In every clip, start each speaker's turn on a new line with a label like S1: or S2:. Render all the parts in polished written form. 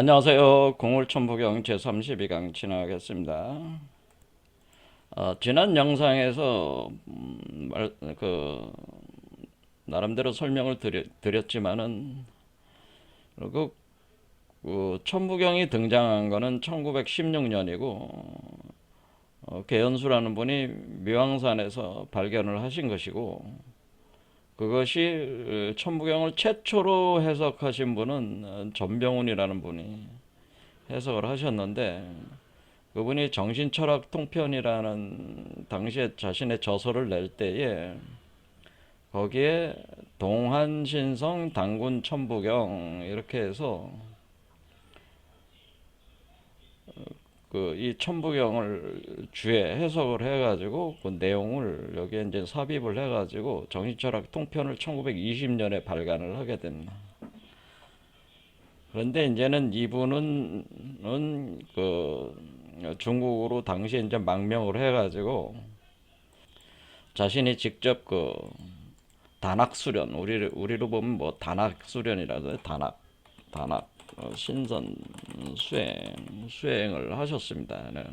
S1: 안녕하세요. 공울천부경 제32강 진행하겠습니다. 지난 영상에서 나름대로 설명을 드렸지만은 천부경이 등장한 거는 1916년이고 계연수라는 분이 묘황산에서 발견을 하신 것이고, 그것이 천부경을 최초로 해석하신 분은 전병훈이라는 분이 해석을 하셨는데, 그분이 정신철학 통편이라는 당시에 자신의 저서를 낼 때에 거기에 동한신성 당군 천부경 이렇게 해서 이 천부경을 주에 해석을 해가지고 그 내용을 여기에 이제 삽입을 해가지고 정신철학 통편을 1920년에 발간을 하게 됩니다. 그런데 이제는 이분은 중국으로 당시에 이제 망명을 해가지고 자신이 직접 단학수련, 우리로 보면 뭐 단학수련이라서 단학 신선 수행을 하셨습니다. 네.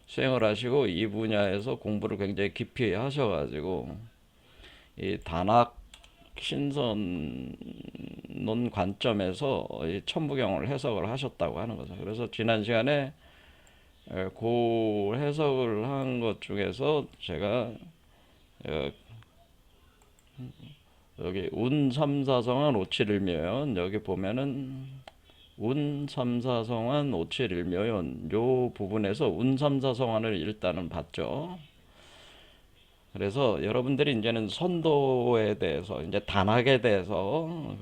S1: 수행을 하시고 이 분야에서 공부를 굉장히 깊이 하셔가지고 이 단학 신선론 관점에서 이 천부경을 해석을 하셨다고 하는 거죠. 그래서 지난 시간에 그 해석을 한 것 중에서 제가 여기 운삼사성한 오칠일묘연, 여기 보면은 운삼사성한 오칠일묘연 요 부분에서 운삼사성한을 일단은 봤죠. 그래서 여러분들이 이제는 선도에 대해서, 이제 단학에 대해서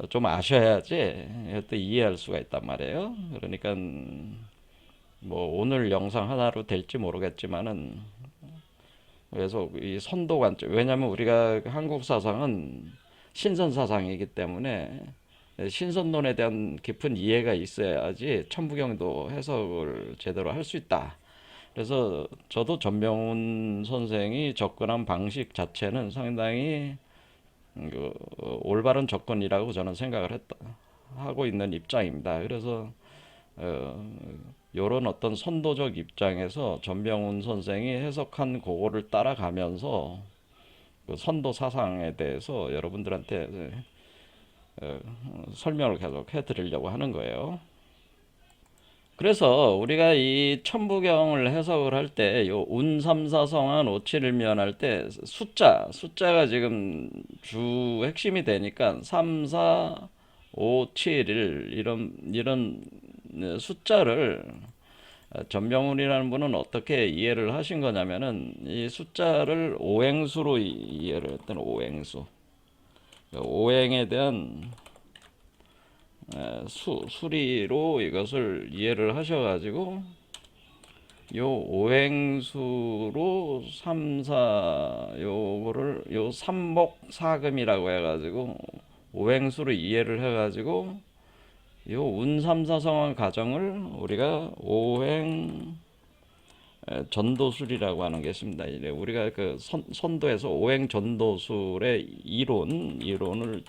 S1: 좀 아셔야지 또 이해할 수가 있단 말이에요. 그러니까 뭐 오늘 영상 하나로 될지 모르겠지만은, 그래서 이 선도 관점, 왜냐하면 우리가 한국 사상은 신선 사상이기 때문에 신선론에 대한 깊은 이해가 있어야지 천부경도 해석을 제대로 할 수 있다. 그래서 저도 전병훈 선생이 접근한 방식 자체는 상당히 올바른 접근이라고 저는 생각을 하고 있는 입장입니다. 그래서 이런 어떤 선도적 입장에서 전병훈 선생이 해석한 그거를 따라가면서 그 선도 사상에 대해서 여러분들한테 설명을 계속 해드리려고 하는 거예요. 그래서 우리가 이 천부경을 해석을 할 때 요 운삼사성한 오칠일면 할 때 숫자가 지금 주 핵심이 되니까 3, 4, 5, 7, 1 이런 숫자를 전병훈이라는 분은 어떻게 이해를 하신 거냐면은 이 숫자를 오행수로 이해를 했던, 오행수. 오행에 대한 수리로 이것을 이해를 하셔가지고 요 오행수로 3, 4 요거를 요 삼목사금이라고 해가지고 오행수로 이해를 해가지고 요 운삼사성한 가정을 우리가 오행 전도술이라고 하는 게 있습니다. 우리가 그 선도에서 오행 전도술의 이론을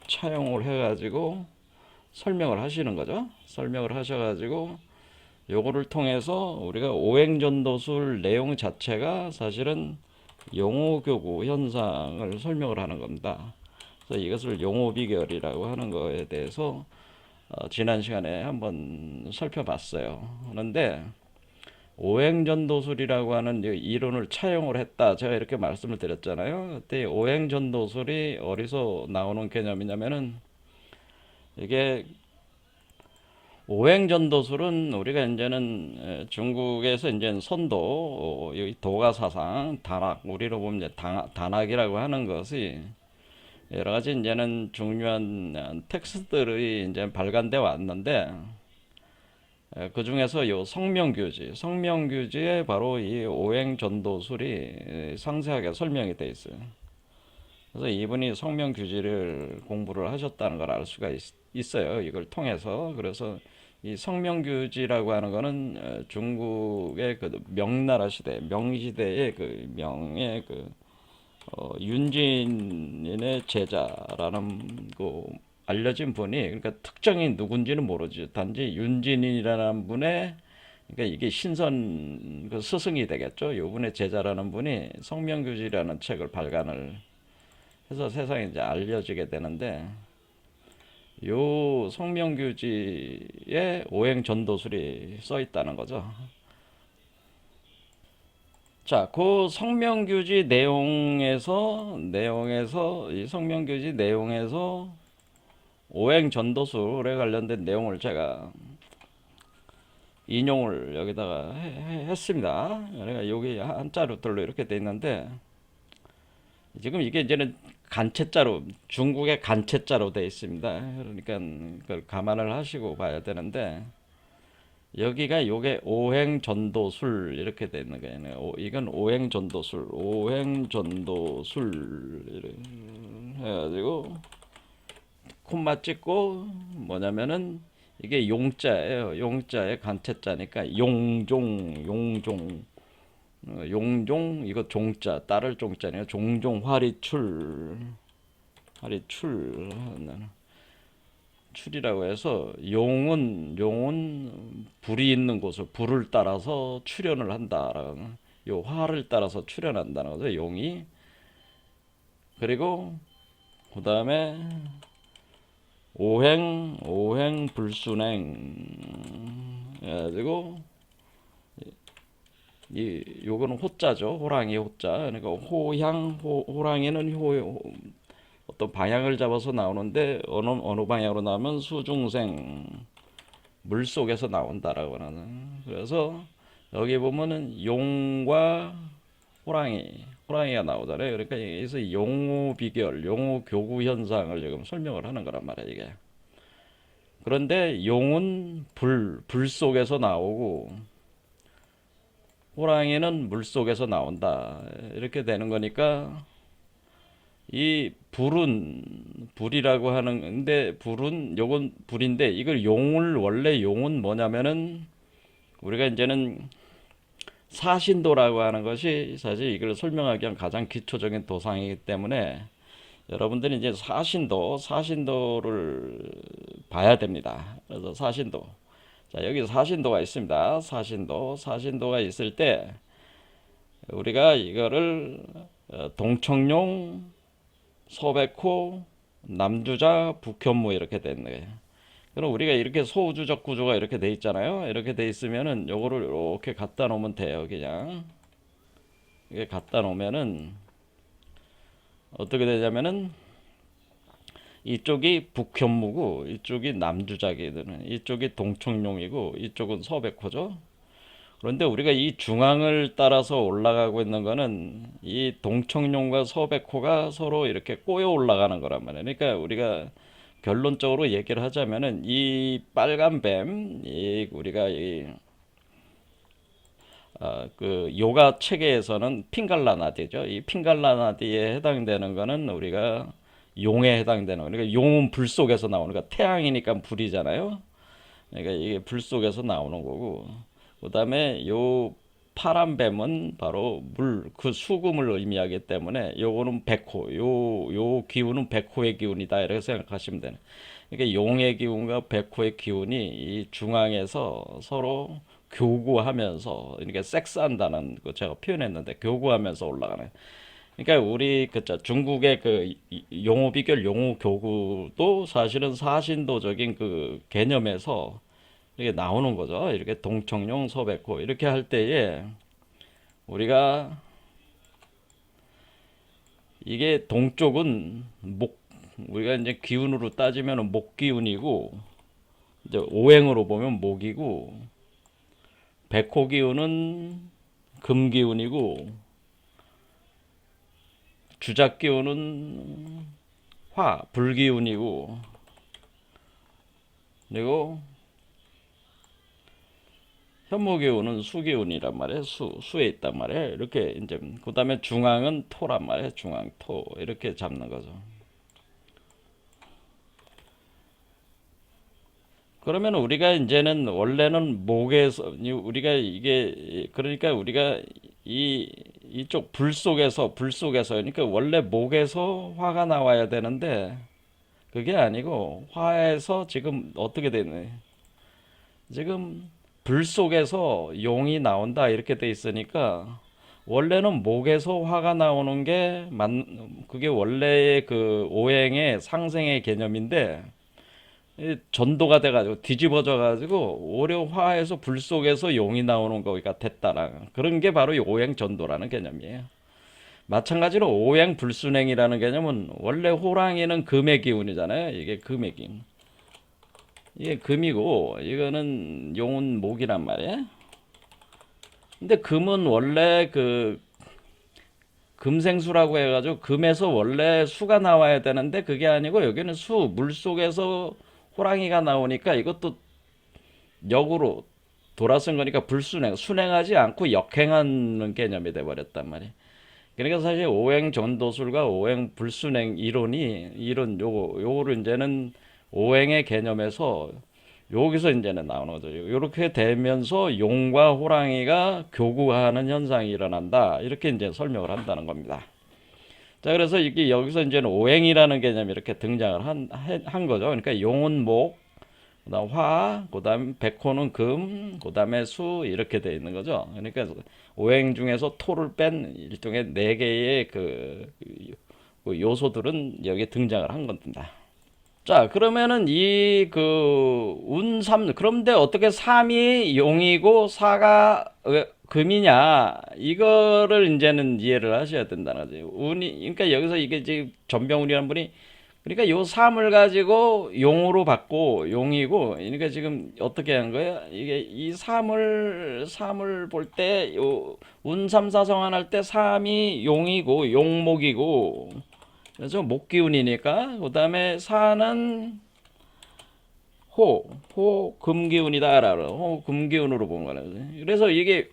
S1: 차용을 해가지고 설명을 하시는 거죠. 설명을 하셔가지고 요거를 통해서 우리가 오행전도술 내용 자체가 사실은 용호교구 현상을 설명을 하는 겁니다. 그래서 이것을 용호비결이라고 하는 거에 대해서 지난 시간에 한번 살펴봤어요. 그런데 오행전도술이라고 하는 이론을 차용을 했다, 제가 이렇게 말씀을 드렸잖아요. 그때 오행전도술이 어디서 나오는 개념이냐면은, 이게 오행전도술은 우리가 이제는 중국에서 이제 선도, 도가 사상, 단학, 우리로 보면 이제 단학이라고 하는 것이 여러 가지 이제는 중요한 텍스트들이 이제 발간돼 왔는데, 그 중에서 요 성명규지에 바로 이 오행전도술이 상세하게 설명이 돼 있어요. 그래서 이분이 성명규지를 공부를 하셨다는 걸 알 수가 있어요. 이걸 통해서. 그래서 이 성명규지라고 하는 거는 중국의 그 명나라 시대, 명시대의 그 명의 윤진인의 제자라는 그 알려진 분이, 그러니까 특정이 누군지는 모르죠. 단지 윤진이라는 분의, 그러니까 이게 신선 그 스승이 되겠죠. 이분의 제자라는 분이 성명규지라는 책을 발간을 해서 세상에 이제 알려지게 되는데, 요 성명규지에 오행전도술이 써 있다는 거죠. 자, 그 성명규지 내용에서 이 성명규지 내용에서 오행전도술에 관련된 내용을 제가 인용을 여기다가 했습니다. 그러니까 여기 한자로들로 이렇게 돼 있는데, 지금 이게 이제는 간체자로, 중국의 간체자로 돼 있습니다. 그러니까 그걸 감안을 하시고 봐야 되는데, 여기가 요게 오행전도술 이렇게 돼 있는 거예요. 이건 오행전도술, 오행전도술 해가지고 콤마 찍고, 뭐냐면은 이게 용자예요. 용자의 간체자니까 용종 이거 종자, 따를 종자네요. 종종 화리출, 화리출 출이라고 해서, 용은 불이 있는 곳을, 불을 따라서 출현을 한다라는, 요 화를 따라서 출현한다는 거죠, 용이. 그리고 그 다음에 오행 불순행 해가지고, 요거는 호자죠. 호랑이 호자. 그러니까 호랑이는 어떤 방향을 잡아서 나오는데, 어느 방향으로 나오면 수중생, 물 속에서 나온다라고 하는. 그래서 여기 보면은 용과 호랑이가 나오잖아요. 그러니까 여기서 용호 비결, 용호 교구 현상을 지금 설명을 하는 거란 말이에요, 이게. 그런데 용은 불 속에서 나오고, 호랑이는 물 속에서 나온다. 이렇게 되는 거니까, 이 불이라고 하는데, 요건 불인데, 이걸 원래 용은 뭐냐면은, 우리가 이제는 사신도라고 하는 것이 사실 이걸 설명하기 위한 가장 기초적인 도상이기 때문에, 여러분들이 이제 사신도를 봐야 됩니다. 그래서 사신도. 자, 여기 사신도가 있습니다. 사신도가 있을 때, 우리가 이거를 동청룡, 소백호, 남주자, 북현무 이렇게 되는 거예요. 그럼 우리가 이렇게 소우주적 구조가 이렇게 돼 있잖아요. 이렇게 돼 있으면은 요거를 이렇게 갖다 놓으면 돼요. 그냥 이게 갖다 놓으면은 어떻게 되냐면은, 이쪽이 북현무고 이쪽이 남주작이 되는, 이쪽이 동청룡이고 이쪽은 소백호죠. 그런데 우리가 이 중앙을 따라서 올라가고 있는 거는 이 동청룡과 서백호가 서로 이렇게 꼬여 올라가는 거란 말이에요. 그러니까 우리가 결론적으로 얘기를 하자면은, 이 빨간 뱀, 우리가 그 요가 체계에서는 핑갈라나디죠. 이 핑갈라나디에 해당되는 거는 우리가 용에 해당되는 거니까, 그러니까 용은 불 속에서 나오는, 그러니까 태양이니까 불이잖아요. 그러니까 이게 불 속에서 나오는 거고, 그 다음에 요 파란 뱀은 바로 그 수금을 의미하기 때문에, 요거는 백호, 요 기운은 백호의 기운이다, 이렇게 생각하시면 되는. 그러니까 용의 기운과 백호의 기운이 이 중앙에서 서로 교구하면서, 그러니까 섹스한다는 거 제가 표현했는데, 교구하면서 올라가는. 그러니까 우리 중국의 그 용호 비결, 용호 교구도 사실은 사신도적인 그 개념에서 이렇게 나오는 거죠. 이렇게 동청룡, 서백호 이렇게 할 때에, 우리가 이게 동쪽은 우리가 이제 기운으로 따지면 목 기운이고, 이제 오행으로 보면 목이고, 백호 기운은 금 기운이고, 주작 기운은 불 기운이고, 그리고 현무기운은 수기운이란 말이에요. 수에 있단 말이에요. 이렇게 이제, 그 다음에 중앙은 토란 말이에요. 중앙, 토. 이렇게 잡는 거죠. 그러면 우리가 이제는 원래는 목에서, 우리가 이게, 그러니까 우리가 이쪽 불 속에서, 그러니까 원래 목에서 화가 나와야 되는데, 그게 아니고 화에서 지금 어떻게 되네. 지금 불 속에서 용이 나온다 이렇게 돼 있으니까 원래는 목에서 화가 나오는 게 그게 원래의 그 오행의 상생의 개념인데 전도가 돼가지고 뒤집어져 가지고 오히려 화에서 불 속에서 용이 나오는 거가 됐다라 그런 게 바로 이 오행 전도라는 개념이에요. 마찬가지로 오행 불순행이라는 개념은 원래 호랑이는 금의 기운이잖아요. 이게 금의 기운. 이게 금이고 이거는 용은 목이란 말이에요. 근데 금은 원래 그 금생수라고 해가지고 금에서 원래 수가 나와야 되는데 그게 아니고 여기는 물속에서 호랑이가 나오니까 이것도 역으로 돌아선 거니까 불순행, 순행하지 않고 역행하는 개념이 돼버렸단 말이에요. 그러니까 사실 오행 전도술과 오행 불순행 요거를 이제는 오행의 개념에서 여기서 이제는 나오는 거죠. 이렇게 되면서 용과 호랑이가 교구하는 현상이 일어난다. 이렇게 이제 설명을 한다는 겁니다. 자, 그래서 이게 여기서 이제는 오행이라는 개념이 이렇게 등장을 한 거죠. 그러니까 용은 목, 그다음 화, 그다음 백호는 금, 그다음에 수 이렇게 돼 있는 거죠. 그러니까 오행 중에서 토를 뺀 일종의 네 개의 그 요소들은 여기 등장을 한 겁니다. 자, 그러면은 이 그 운삼 그런데 어떻게 삼이 용이고 사가 금이냐 이거를 이제는 이해를 하셔야 된다는 거죠. 운이 그러니까 여기서 이게 지금 전병훈이라는 분이 그러니까 요 삼을 가지고 용으로 받고 용이고 그러니까 지금 어떻게 한 거예요? 이게 이 삼을 볼 때 요 운삼사성한 할 때 삼이 용이고 용목이고 그래서 목기운이니까 그 다음에 사는 금기운이다라고 금기운으로 본 거는 그래서 이게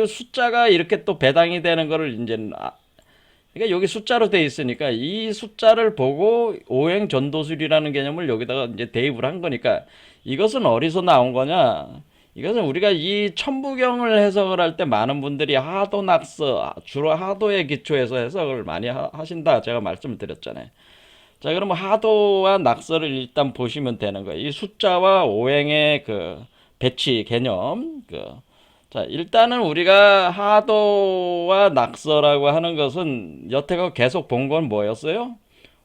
S1: 숫자가 이렇게 또 배당이 되는 거를 이제는 그러니까 여기 숫자로 돼 있으니까 이 숫자를 보고 오행 전도술이라는 개념을 여기다가 이제 대입을 한 거니까 이것은 어디서 나온 거냐? 이것은 우리가 이 천부경을 해석을 할 때 많은 분들이 하도 낙서 주로 하도에 기초해서 해석을 많이 하신다 제가 말씀을 드렸잖아요. 자, 그러면 하도와 낙서를 일단 보시면 되는 거예요. 이 숫자와 오행의 그 배치 개념. 자, 일단은 우리가 하도와 낙서라고 하는 것은 여태껏 계속 본 건 뭐였어요?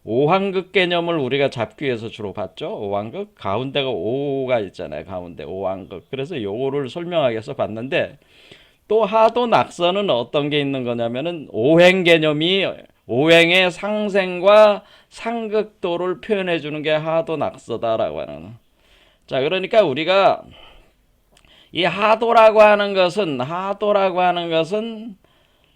S1: 오황극 개념을 우리가 잡기 위해서 주로 봤죠. 오황극 가운데가 오가 있잖아요. 가운데 오황극. 그래서 요거를 설명하기 위해서 봤는데 또 하도 낙서는 어떤 게 있는 거냐면은 오행 개념이 오행의 상생과 상극도를 표현해 주는 게 하도 낙서다라고 하는. 자, 그러니까 우리가 이 하도라고 하는 것은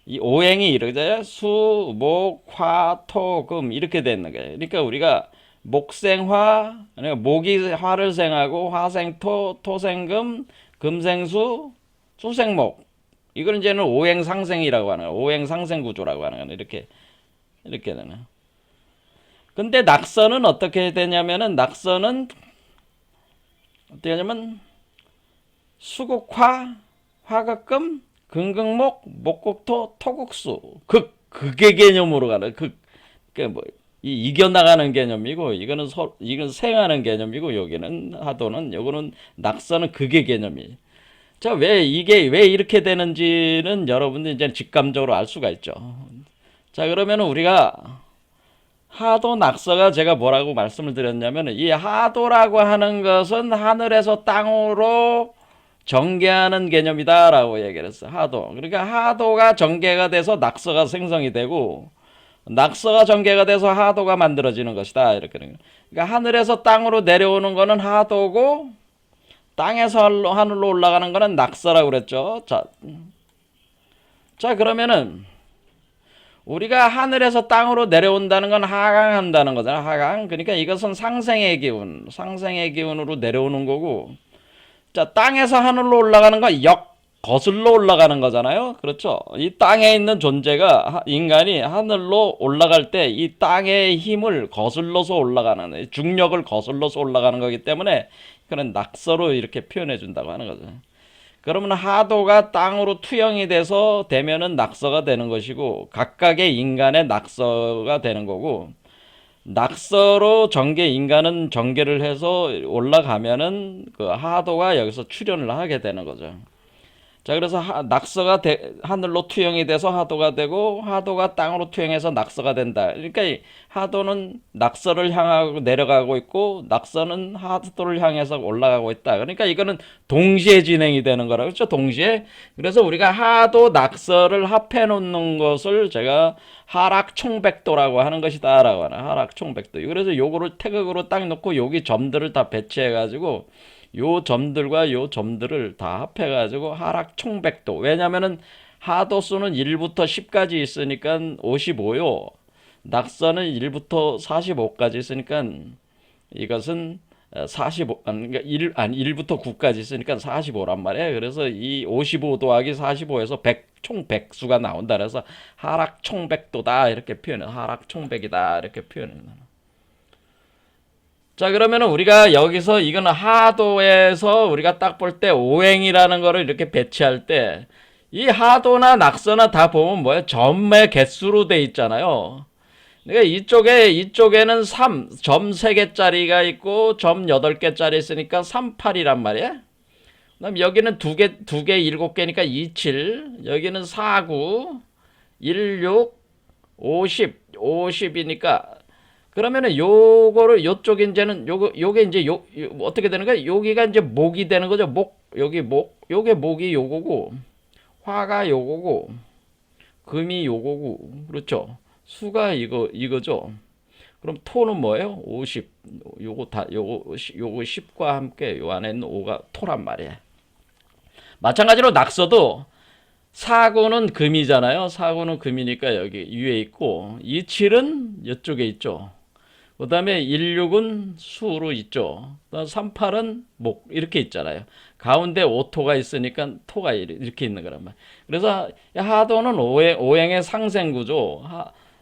S1: 이 오행이 이러죠. 수, 목, 화, 토, 금 이렇게 되는 거예요. 그러니까 우리가 목생화, 그러니까 목이 화를 생하고 화생토, 토생금, 금생수, 수생목. 이걸 이제는 오행 상생이라고 하는 거예요. 오행 상생 구조라고 하는 거예요. 이렇게 되는. 근데 낙서는 어떻게 되냐면은 낙서는 어떻게 하냐면 수국화, 화극금, 금극목, 목국토, 토국수. 극의 개념으로 가는 이겨나가는 개념이고 이거는 생하는 개념이고 여기는 하도는 요거는 낙서는 극의 개념이. 자, 왜 이렇게 되는지는 여러분들 이제 직감적으로 알 수가 있죠. 자, 그러면 우리가 하도 낙서가 제가 뭐라고 말씀을 드렸냐면 이 하도라고 하는 것은 하늘에서 땅으로 전개하는 개념이다라고 얘기를 했어. 하도. 그러니까 하도가 전개가 돼서 낙서가 생성이 되고 낙서가 전개가 돼서 하도가 만들어지는 것이다. 이렇게. 그러니까 하늘에서 땅으로 내려오는 거는 하도고 땅에서 하늘로 올라가는 거는 낙서라고 그랬죠. 자, 그러면은 우리가 하늘에서 땅으로 내려온다는 건 하강한다는 거잖아. 하강. 그러니까 이것은 상생의 기운으로 내려오는 거고 자, 땅에서 하늘로 올라가는 건 거슬러 올라가는 거잖아요. 그렇죠? 이 땅에 있는 존재가 인간이 하늘로 올라갈 때 이 땅의 힘을 거슬러서 올라가는 중력을 거슬러서 올라가는 거기 때문에 그런 낙서로 이렇게 표현해 준다고 하는 거죠. 그러면 하도가 땅으로 투영이 돼서 되면은 낙서가 되는 것이고 각각의 인간의 낙서가 되는 거고 낙서로 전개 인간은 전개를 해서 올라가면은 그 하도가 여기서 출현을 하게 되는 거죠. 자, 그래서 낙서가 하늘로 투영이 돼서 하도가 되고 하도가 땅으로 투영해서 낙서가 된다. 그러니까 이 하도는 낙서를 향하고 내려가고 있고 낙서는 하도를 향해서 올라가고 있다. 그러니까 이거는 동시에 진행이 되는 거라 그렇죠? 동시에. 그래서 우리가 하도 낙서를 합해 놓는 것을 제가 하락 총백도라고 하는 것이다라고 하나. 하락 총백도. 그래서 요거를 태극으로 딱 놓고 여기 점들을 다 배치해 가지고 요 점들과 요 점들을 다 합해가지고 하락 총백도. 왜냐면은 하도수는 1부터 10까지 있으니까 55요. 낙서는 1부터 45까지 있으니까 이것은 45, 그러니까 1부터 9까지 있으니까 45란 말이에요. 그래서 이 55 더하기 45에서 100, 총 백수가 나온다. 그래서 하락 총백도다. 이렇게 표현해. 하락 총백이다. 이렇게 표현해. 자, 그러면은 우리가 여기서 이거는 하도에서 우리가 딱 볼 때 오행이라는 거를 이렇게 배치할 때 이 하도나 낙서나 다 보면 뭐예요? 점의 개수로 돼 있잖아요. 그러니까 이쪽에는 3, 점 3개짜리가 있고 점 8개짜리 있으니까 38이란 말이야. 그다음 여기는 2개 7개니까 27. 여기는 49, 16, 50, 50이니까 그러면은 요거를 요쪽 이제는 요게 이제 어떻게 되는 거야? 여기가 이제 목이 되는 거죠. 여기 요게 목이 요거고 화가 요거고 금이 요거고 그렇죠. 수가 이거죠. 그럼 토는 뭐예요? 50. 요거 10과 함께 요 안에 있는 5가 토란 말이야. 마찬가지로 낙서도 사구는 금이잖아요. 사구는 금이니까 여기 위에 있고 27은 이쪽에 있죠. 그 다음에 16은 수로 있죠. 38은 목 이렇게 있잖아요. 가운데 오토가 있으니까 토가 이렇게 있는 거란 말이에요. 그래서 하도는 오행의 상생구조,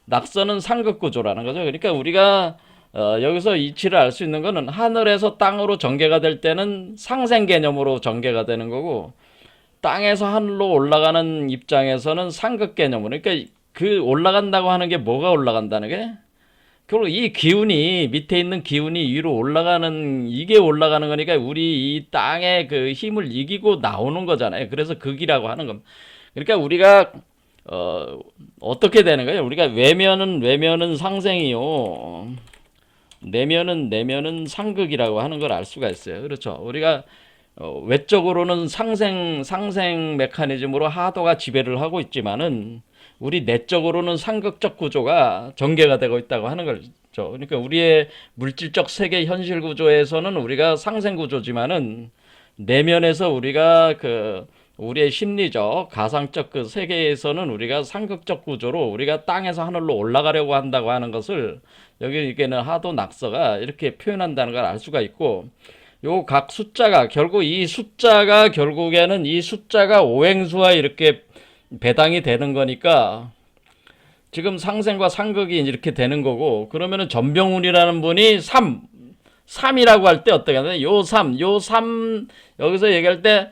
S1: 낙서는 상극구조라는 거죠. 그러니까 우리가 여기서 이치를 알 수 있는 거는 하늘에서 땅으로 전개가 될 때는 상생 개념으로 전개가 되는 거고 땅에서 하늘로 올라가는 입장에서는 상극 개념으로. 그러니까 그 올라간다고 하는 게 뭐가 올라간다는 게 결국 이 기운이 밑에 있는 기운이 위로 올라가는 이게 올라가는 거니까 우리 이 땅의 그 힘을 이기고 나오는 거잖아요. 그래서 극이라고 하는 겁니다. 그러니까 우리가 어떻게 되는 거예요? 우리가 외면은 상생이요. 내면은 상극이라고 하는 걸 알 수가 있어요. 그렇죠. 우리가 외적으로는 상생 메커니즘으로 하도가 지배를 하고 있지만은 우리 내적으로는 상극적 구조가 전개가 되고 있다고 하는 거죠. 그러니까 우리의 물질적 세계 현실 구조에서는 우리가 상생 구조지만은 내면에서 우리가 우리의 심리적 가상적 그 세계에서는 우리가 상극적 구조로 우리가 땅에서 하늘로 올라가려고 한다고 하는 것을 여기 이게는 하도 낙서가 이렇게 표현한다는 걸 알 수가 있고 요 각 숫자가 결국에는 이 숫자가 오행수와 이렇게 배당이 되는 거니까 지금 상생과 상극이 이렇게 되는 거고 그러면은 전병훈이라는 분이 3이라고 할 때 어떻게 하냐? 요 3 여기서 얘기할 때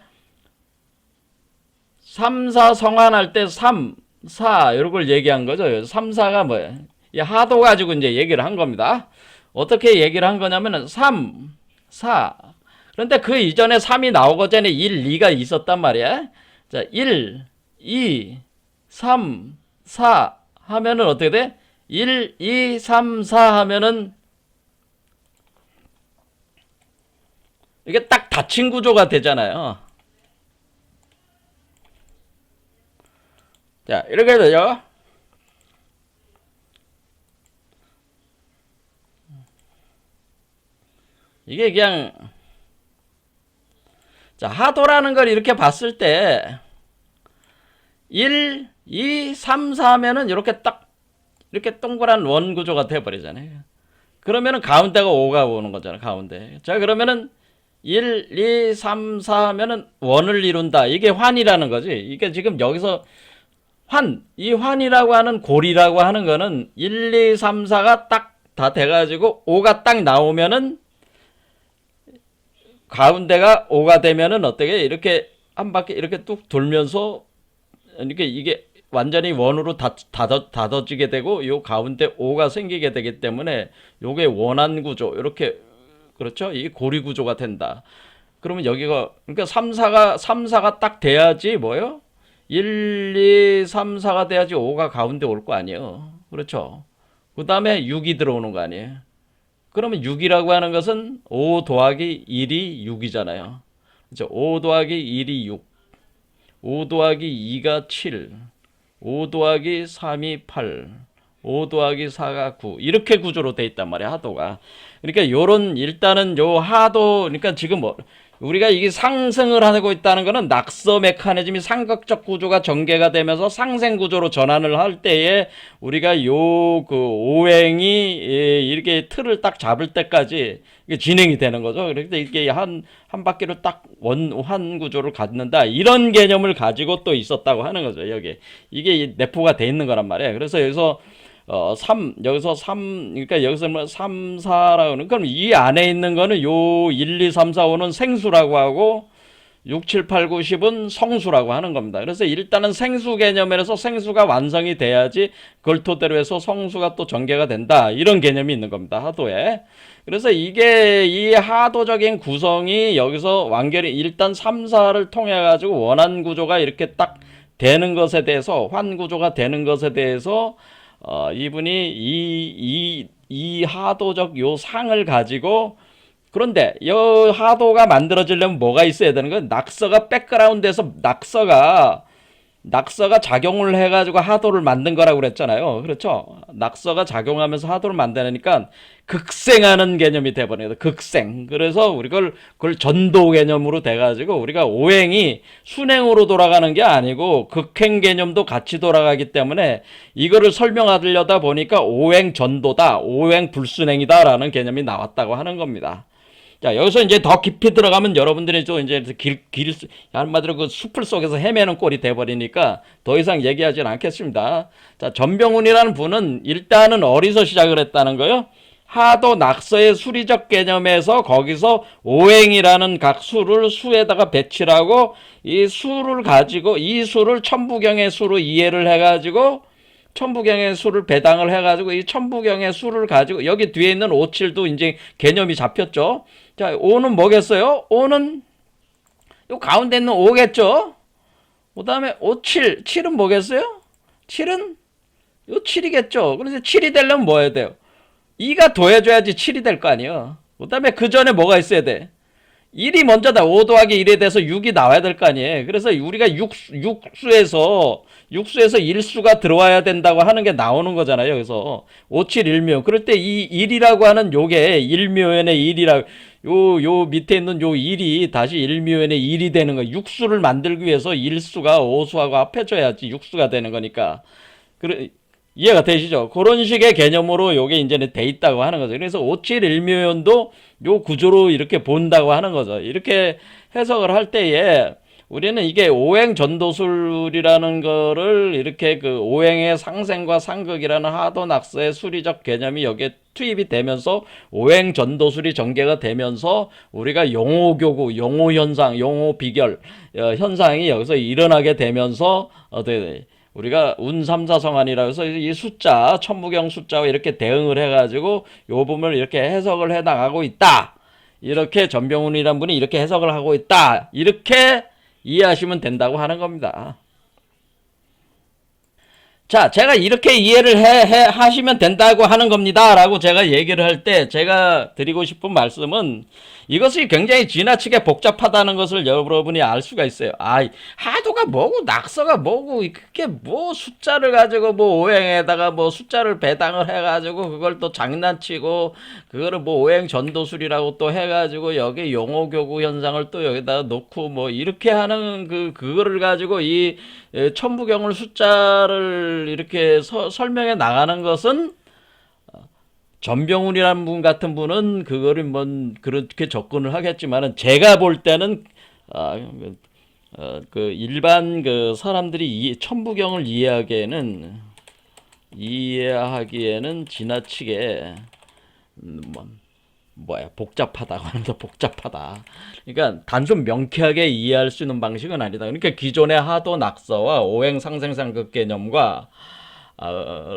S1: 3, 4 성환할 때 3, 4 이런 걸 얘기한 거죠. 3, 4가 뭐예요? 이 하도 가지고 이제 얘기를 한 겁니다. 어떻게 얘기를 한 거냐면은 3, 4. 그런데 그 이전에 3이 나오고 전에 1, 2가 있었단 말이야. 자, 1, 2, 3, 4 하면은 어떻게 돼? 1, 2, 3, 4 하면은 이게 딱 닫힌 구조가 되잖아요. 자, 이렇게 되죠. 이게 그냥 자, 하도라는 걸 이렇게 봤을 때 1, 2, 3, 4 하면은 이렇게 딱 이렇게 동그란 원 구조가 돼 버리잖아요. 그러면은 가운데가 5가 오는 거잖아요. 가운데. 자, 그러면은 1, 2, 3, 4 하면은 원을 이룬다. 이게 환이라는 거지. 이게 지금 여기서 이 환이라고 하는 고리라고 하는 거는 1, 2, 3, 4가 딱 다 돼가지고 5가 딱 나오면은 가운데가 5가 되면은 어떻게 이렇게 한 바퀴 이렇게 뚝 돌면서 이렇게 이게 완전히 원으로 닫아지게 되고 요 가운데 O가 생기게 되기 때문에 요게 원한 구조 이렇게 그렇죠? 이 고리 구조가 된다. 그러면 여기가 그러니까 3, 4가 딱 돼야지 뭐요? 1, 2, 3, 4가 돼야지 5가 가운데 올 거 아니에요. 그렇죠? 그 다음에 6이 들어오는 거 아니에요. 그러면 6이라고 하는 것은 5 더하기 1이 6이잖아요. 그렇죠? 5 더하기 1이 6, 5 더하기 2가 7, 5 더하기 3이 8, 5 더하기 4가 9 이렇게 구조로 돼 있단 말이야 하도가. 그러니까 요런 일단은 요 하도 그러니까 지금 뭐 우리가 이게 상승을 하고 있다는 것은 낙서 메커니즘이 삼각적 구조가 전개가 되면서 상생 구조로 전환을 할 때에 우리가 요 그 오행이 이렇게 틀을 딱 잡을 때까지 진행이 되는 거죠. 그런데 이게 한 바퀴로 딱 원한 구조를 갖는다 이런 개념을 가지고 또 있었다고 하는 거죠. 여기 이게 내포가 돼 있는 거란 말이에요. 그래서 여기서 여기서 3, 그러니까 여기서 뭐 3, 4라고 하는, 그럼 이 안에 있는 거는 요 1, 2, 3, 4, 5는 생수라고 하고, 6, 7, 8, 9, 10은 성수라고 하는 겁니다. 그래서 일단은 생수 개념에서 생수가 완성이 돼야지 그걸 토대로 해서 성수가 또 전개가 된다. 이런 개념이 있는 겁니다. 하도에. 그래서 이게 이 하도적인 구성이 여기서 완결이 일단 3, 4를 통해 가지고 원한 구조가 이렇게 딱 되는 것에 대해서 환 구조가 되는 것에 대해서 이분이 이 하도적 요 상을 가지고 그런데 이 하도가 만들어지려면 뭐가 있어야 되는 거예요? 낙서가 백그라운드에서 낙서가 작용을 해가지고 하도를 만든 거라고 그랬잖아요. 그렇죠? 낙서가 작용하면서 하도를 만드니까 극생하는 개념이 돼버려요. 극생. 그래서 그걸 전도 개념으로 돼가지고 우리가 오행이 순행으로 돌아가는 게 아니고 극행 개념도 같이 돌아가기 때문에 이거를 설명하려다 보니까 오행 전도다, 오행 불순행이다 라는 개념이 나왔다고 하는 겁니다. 자, 여기서 이제 더 깊이 들어가면 여러분들이 또 이제 한마디로 그 숲을 속에서 헤매는 꼴이 돼버리니까 더 이상 얘기하진 않겠습니다. 자, 전병훈이라는 분은 일단은 어디서 시작을 했다는 거요? 하도 낙서의 수리적 개념에서 거기서 오행이라는 각 수를 수에다가 배치를 하고 이 수를 가지고 이 수를 천부경의 수로 이해를 해가지고 천부경의 수를 배당을 해가지고 이 천부경의 수를 가지고 여기 뒤에 있는 5, 7도 이제 개념이 잡혔죠. 자, 5는 뭐겠어요? 5는 요 가운데 있는 5겠죠? 그 다음에 5, 7. 7은 뭐겠어요? 7은 요 7이겠죠? 그래서 7이 되려면 뭐 해야 돼요? 2가 더해줘야지 7이 될 거 아니에요. 그 다음에 그 전에 뭐가 있어야 돼? 1이 먼저다. 5 더하기 1에 대해서 6이 나와야 될 거 아니에요. 그래서 우리가 육수에서 1수가 들어와야 된다고 하는 게 나오는 거잖아요. 여기서 5, 7, 1묘. 그럴 때 이 1이라고 하는 요게 1묘연의 1이라 요 밑에 있는 요 1이 다시 1묘연의 1이 되는 거. 육수를 만들기 위해서 1수가 5수하고 합해져야지 육수가 되는 거니까. 이해가 되시죠? 그런 식의 개념으로 요게 이제 돼 있다고 하는 거죠. 그래서 571묘연도 요 구조로 이렇게 본다고 하는 거죠. 이렇게 해석을 할 때에 우리는 이게 오행 전도술이라는 거를 이렇게 그 오행의 상생과 상극이라는 하도 낙서의 수리적 개념이 여기에 투입이 되면서 오행 전도술이 전개가 되면서 우리가 용호교구, 용호현상, 용호비결 현상이 여기서 일어나게 되면서 우리가 운삼사성안이라고 해서 이 숫자, 천부경 숫자와 이렇게 대응을 해가지고 요 부분을 이렇게 해석을 해 나가고 있다. 이렇게 전병훈이란 분이 이렇게 해석을 하고 있다. 이렇게 이해하시면 된다고 하는 겁니다. 자, 제가 이렇게 이해를 하시면 된다고 하는 겁니다. 라고 제가 얘기를 할 때 제가 드리고 싶은 말씀은 이것이 굉장히 지나치게 복잡하다는 것을 여러분이 알 수가 있어요. 하도가 뭐고 낙서가 뭐고 그게 뭐 숫자를 가지고 뭐 오행에다가 뭐 숫자를 배당을 해가지고 그걸 또 장난치고 그거를 뭐 오행 전도술이라고 또 해가지고 여기 용호교구 현상을 또 여기다가 놓고 뭐 이렇게 하는 그거를 가지고 이 천부경을 숫자를 이렇게 설명해 나가는 것은 전병훈이라는 분 같은 분은 그거를 뭐 그렇게 접근을 하겠지만은 제가 볼 때는 그 일반 그 사람들이 천부경을 이해하기에는 지나치게 복잡하다고 하는데 복잡하다. 그러니까 단순 명쾌하게 이해할 수 있는 방식은 아니다. 그러니까 기존의 하도 낙서와 오행 상생상극 개념과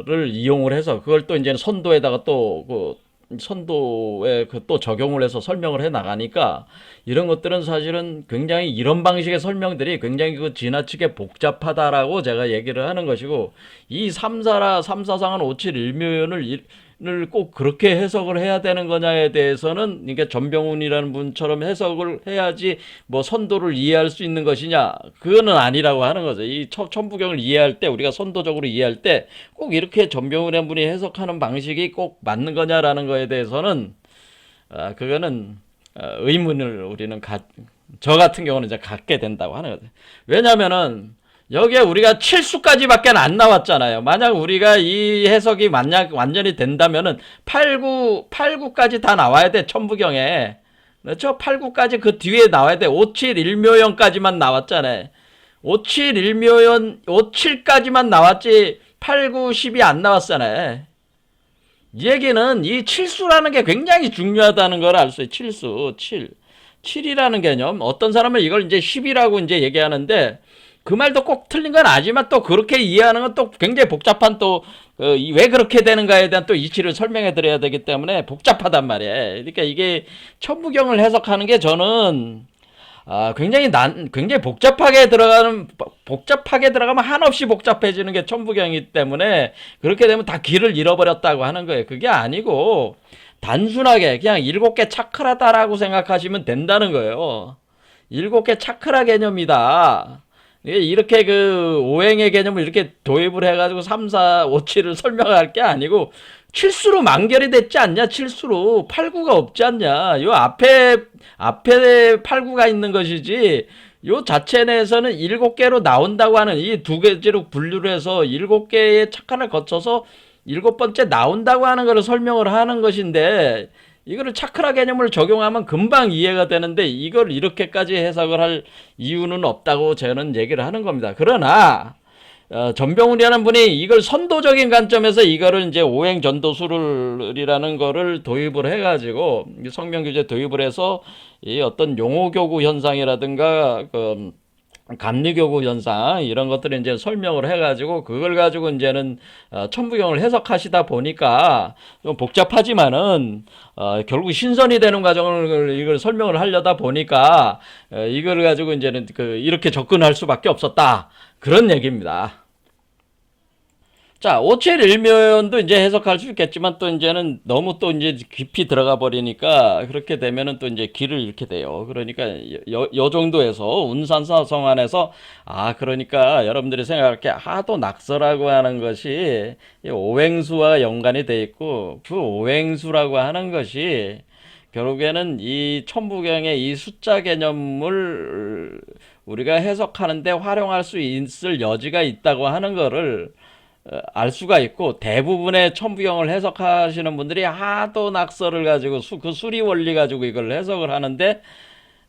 S1: 를 이용을 해서 그걸 또 이제 선도에다가 또 선도에 그 또 적용을 해서 설명을 해 나가니까 이런 것들은 사실은 굉장히 이런 방식의 설명들이 굉장히 그 지나치게 복잡하다라고 제가 얘기를 하는 것이고 이 삼사상은 오칠일묘연을 꼭 그렇게 해석을 해야 되는 거냐에 대해서는 그러니까 전병훈이라는 분처럼 해석을 해야지 뭐 선도를 이해할 수 있는 것이냐 그거는 아니라고 하는 거죠. 이 천부경을 이해할 때 우리가 선도적으로 이해할 때 꼭 이렇게 전병훈이라는 분이 해석하는 방식이 꼭 맞는 거냐라는 거에 대해서는 그거는 의문을 우리는 저 같은 경우는 이제 갖게 된다고 하는 거죠. 왜냐면은 여기에 우리가 7수까지밖에 안 나왔잖아요. 만약 우리가 이 해석이 만약 완전히 된다면은 8구까지 다 나와야 돼. 천부경에. 그렇죠? 8구까지 그 뒤에 나와야 돼. 571묘연까지만 나왔잖아요. 571묘연 57까지만 나왔지 8, 9, 10이 안 나왔잖아요. 이 얘기는 이 칠수라는 게 굉장히 중요하다는 걸 알 수 있어요. 칠수, 7. 7이라는 개념. 어떤 사람은 이걸 이제 10이라고 이제 얘기하는데 그 말도 꼭 틀린 건 아니지만 또 그렇게 이해하는 건 또 굉장히 복잡한 또 왜 그렇게 되는가에 대한 또 이치를 설명해 드려야 되기 때문에 복잡하단 말이에요. 그러니까 이게 천부경을 해석하는 게 저는 굉장히 복잡하게 들어가면 한없이 복잡해지는 게 천부경이기 때문에 그렇게 되면 다 길을 잃어버렸다고 하는 거예요. 그게 아니고 단순하게 그냥 7개 차크라다라고 생각하시면 된다는 거예요. 7개 차크라 개념이다. 이렇게 그 오행의 개념을 이렇게 도입을 해가지고 3, 4, 5, 7을 설명할 게 아니고 7수로 만결이 됐지 않냐? 7수로 8구가 없지 않냐? 요 앞에 8구가 있는 것이지 요 자체 내에서는 7개로 나온다고 하는 이 두 개로 분류를 해서 7개의 착한을 거쳐서 7번째 나온다고 하는 것을 설명을 하는 것인데 이거를 차크라 개념을 적용하면 금방 이해가 되는데 이걸 이렇게까지 해석을 할 이유는 없다고 저는 얘기를 하는 겁니다. 그러나 전병훈이라는 분이 이걸 선도적인 관점에서 이거를 이제 오행 전도술이라는 거를 도입을 해가지고 성명규제 도입을 해서 이 어떤 용호교구 현상이라든가 감리교구 현상 이런 것들을 이제 설명을 해가지고 그걸 가지고 이제는 천부경을 해석하시다 보니까 좀 복잡하지만은 결국 신선이 되는 과정을 이걸 설명을 하려다 보니까 이걸 가지고 이제는 이렇게 접근할 수밖에 없었다 그런 얘기입니다. 자, 오체일묘연도 이제 해석할 수 있겠지만 또 이제는 너무 또 이제 깊이 들어가 버리니까 그렇게 되면은 또 이제 길을 잃게 돼요. 그러니까 요 정도에서 운산사성 안에서 그러니까 여러분들이 생각할 게 하도 낙서라고 하는 것이 오행수와 연관이 돼 있고 그 오행수라고 하는 것이 결국에는 이 천부경의 이 숫자 개념을 우리가 해석하는데 활용할 수 있을 여지가 있다고 하는 거를 알 수가 있고 대부분의 천부경을 해석하시는 분들이 하도 낙서를 가지고 그 수리 원리 가지고 이걸 해석을 하는데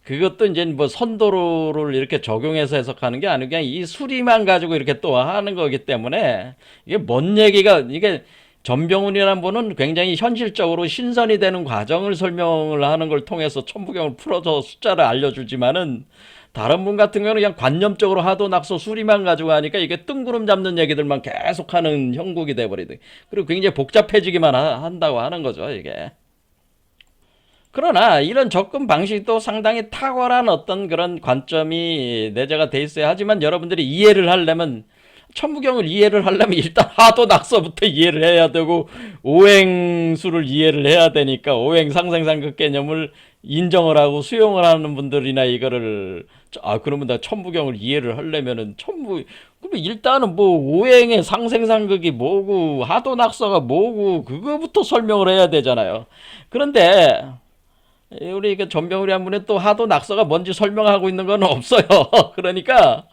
S1: 그것도 이제 뭐 선도를 이렇게 적용해서 해석하는 게 아니고 그냥 이 수리만 가지고 이렇게 또 하는 거기 때문에 이게 뭔 얘기가 이게 전병훈이라는 분은 굉장히 현실적으로 신선이 되는 과정을 설명을 하는 걸 통해서 천부경을 풀어서 숫자를 알려주지만은 다른 분 같은 경우는 그냥 관념적으로 하도 낙서 수리만 가지고 하니까 이게 뜬구름 잡는 얘기들만 계속하는 형국이 돼버리대. 그리고 굉장히 복잡해지기만 한다고 하는 거죠, 이게. 그러나 이런 접근 방식도 상당히 탁월한 어떤 그런 관점이 내재가 돼 있어야 하지만 여러분들이 이해를 하려면 천부경을 이해를 하려면 일단 하도 낙서부터 이해를 해야 되고 오행수를 이해를 해야 되니까 오행 상생상극 개념을 인정을 하고 수용을 하는 분들이나 이거를 그러면 나 천부경을 이해를 하려면은 그러면 일단은 뭐 오행의 상생상극이 뭐고 하도 낙서가 뭐고 그거부터 설명을 해야 되잖아요. 그런데 우리 그 전병우리 한 분이 또 하도 낙서가 뭔지 설명하고 있는 건 없어요. 그러니까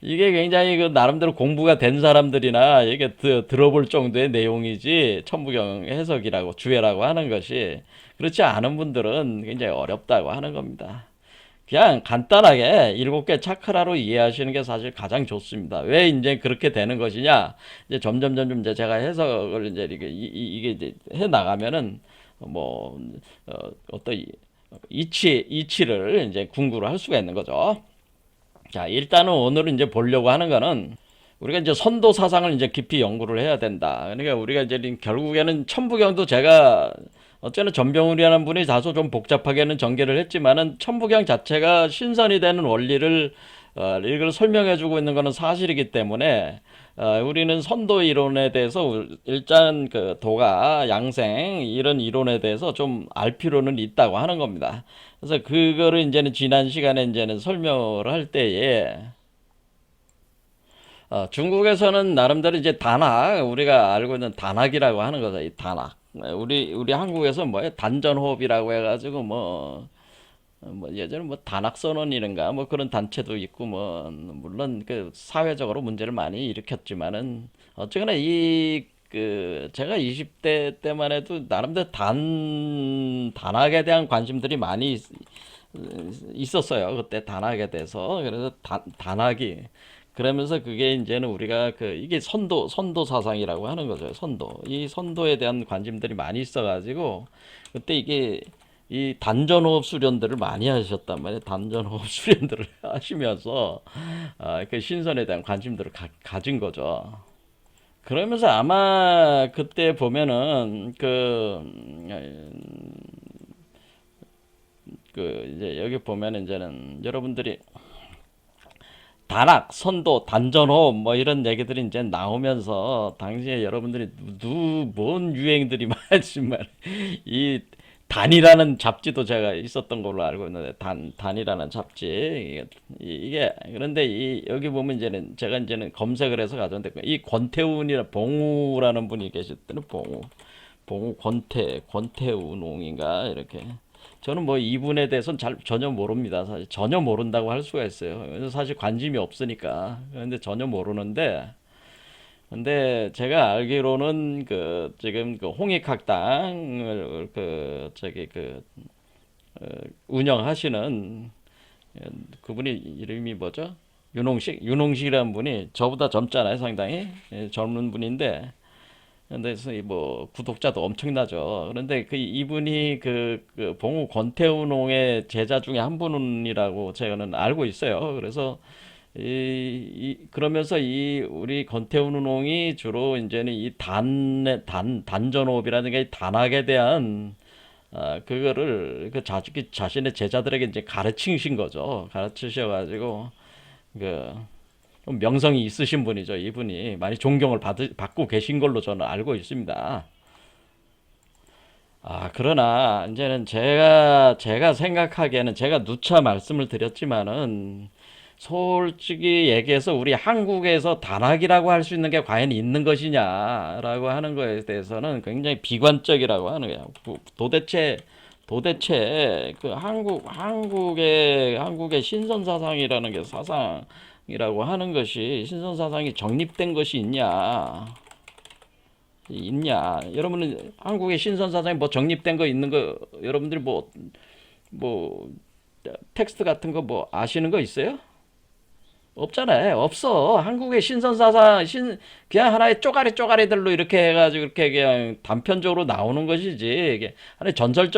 S1: 이게 굉장히 그 나름대로 공부가 된 사람들이나 이게 들어볼 정도의 내용이지 천부경 해석이라고 주해라고 하는 것이 그렇지 않은 분들은 굉장히 어렵다고 하는 겁니다. 그냥 간단하게 7개 차크라로 이해하시는 게 사실 가장 좋습니다. 왜 이제 그렇게 되는 것이냐? 이제 점점 이제 제가 해석을 이제 이게 이제 해 나가면은 뭐 어떤 이치를 이제 궁구를 할 수가 있는 거죠. 자, 일단은 오늘은 이제 보려고 하는 거는 우리가 이제 선도 사상을 이제 깊이 연구를 해야 된다. 그러니까 우리가 이제 결국에는 천부경도 제가 어쩌면 전병훈이라는 분이 다소 좀 복잡하게는 전개를 했지만은 천부경 자체가 신선이 되는 원리를 이걸 설명해주고 있는 것은 사실이기 때문에 우리는 선도 이론에 대해서 일단 그 도가 양생 이런 이론에 대해서 좀 알 필요는 있다고 하는 겁니다. 그래서 그거를 이제는 지난 시간에 이제는 설명을 할 때에 중국에서는 나름대로 이제 단학, 우리가 알고 있는 단학이라고 하는 거죠. 이 단학. 우리 한국에서 뭐예요? 단전호흡이라고 해가지고 뭐 예전에 뭐 단학선언이란가 뭐 그런 단체도 있고 뭐 물론 그 사회적으로 문제를 많이 일으켰지만은 어쨌거나 제가 20대 때만 해도 나름대로 단학에 대한 관심들이 많이 있었어요. 그때 단학에 대해서. 그래서 단학이 그러면서 그게 이제는 우리가 이게 선도 사상이라고 하는 거죠. 선도. 이 선도에 대한 관심들이 많이 있어가지고 그때 이게 이 단전호흡 수련들을 많이 하셨단 말이에요. 단전호흡 수련들을 하시면서 그 신선에 대한 관심들을 가진 거죠. 그러면서 아마 그때 보면은 이제 여기 보면 이제는 여러분들이 단학, 선도, 단전호흡 뭐 이런 얘기들이 이제 나오면서 당시에 여러분들이 뭔 유행들이 많지만 이 단이라는 잡지도 제가 있었던 걸로 알고 있는데 단이라는 잡지 이게 그런데 여기 보면 이제는 제가 이제는 검색을 해서 가져왔는데 이 권태훈이라 봉우라는 분이 계셨더니 봉우 권태훈옹인가 이렇게 저는 뭐 이분에 대해서는 전혀 모릅니다. 사실 전혀 모른다고 할 수가 있어요. 그래서 사실 관심이 없으니까. 그런데 전혀 모르는데, 근데 제가 알기로는 지금 홍익학당을 운영하시는 그분이 이름이 뭐죠? 윤홍식이라는 분이 저보다 젊잖아요, 상당히. 예, 젊은 분인데 그래서 뭐 구독자도 엄청나죠. 그런데 이분이 봉우 권태훈옹의 제자 중에 한 분이라고 제가는 알고 있어요. 그래서 그러면서 우리 권태훈옹이 주로 이제는 이 단전호흡이라든가 이 단학에 대한 그거를 자신의 제자들에게 이제 가르치신 거죠. 가르치셔가지고 그 좀 명성이 있으신 분이죠. 이분이 많이 존경을 받고 계신 걸로 저는 알고 있습니다. 그러나 이제는 제가 생각하기에는 제가 누차 말씀을 드렸지만은 솔직히 얘기해서 우리 한국에서 단학이라고 할 수 있는 게 과연 있는 것이냐라고 하는 거에 대해서는 굉장히 비관적이라고 하는 거예요. 도대체 한국의 신선 사상이라는 게 사상이라고 하는 것이 신선 사상이 정립된 것이 있냐? 여러분은 한국의 신선 사상이 뭐 정립된 거 있는 거 여러분들이 뭐 텍스트 같은 거 뭐 아시는 거 있어요? 없잖아요. 없어. 한국의 신선사상, 그냥 하나의 쪼가리들로 이렇게 해가지고, 이렇게 그냥 단편적으로 나오는 것이지. 이게 하나의 전설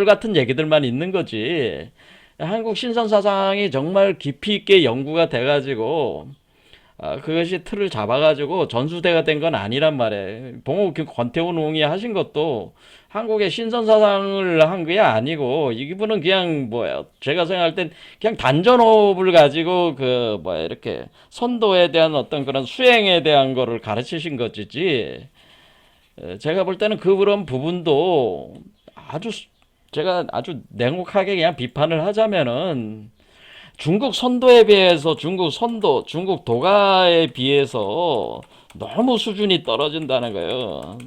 S1: 같은 얘기들만 있는 거지. 한국 신선사상이 정말 깊이 있게 연구가 돼가지고, 그것이 틀을 잡아가지고 전수대가 된 건 아니란 말이에요. 권태훈 옹이 하신 것도 한국의 신선사상을 한 게 아니고 이분은 그냥 뭐야 제가 생각할 땐 그냥 단전호흡을 가지고 이렇게 선도에 대한 어떤 그런 수행에 대한 거를 가르치신 것이지. 제가 볼 때는 그런 부분도 제가 아주 냉혹하게 그냥 비판을 하자면은 중국 선도에 비해서 중국 도가에 비해서 너무 수준이 떨어진다는 거예요.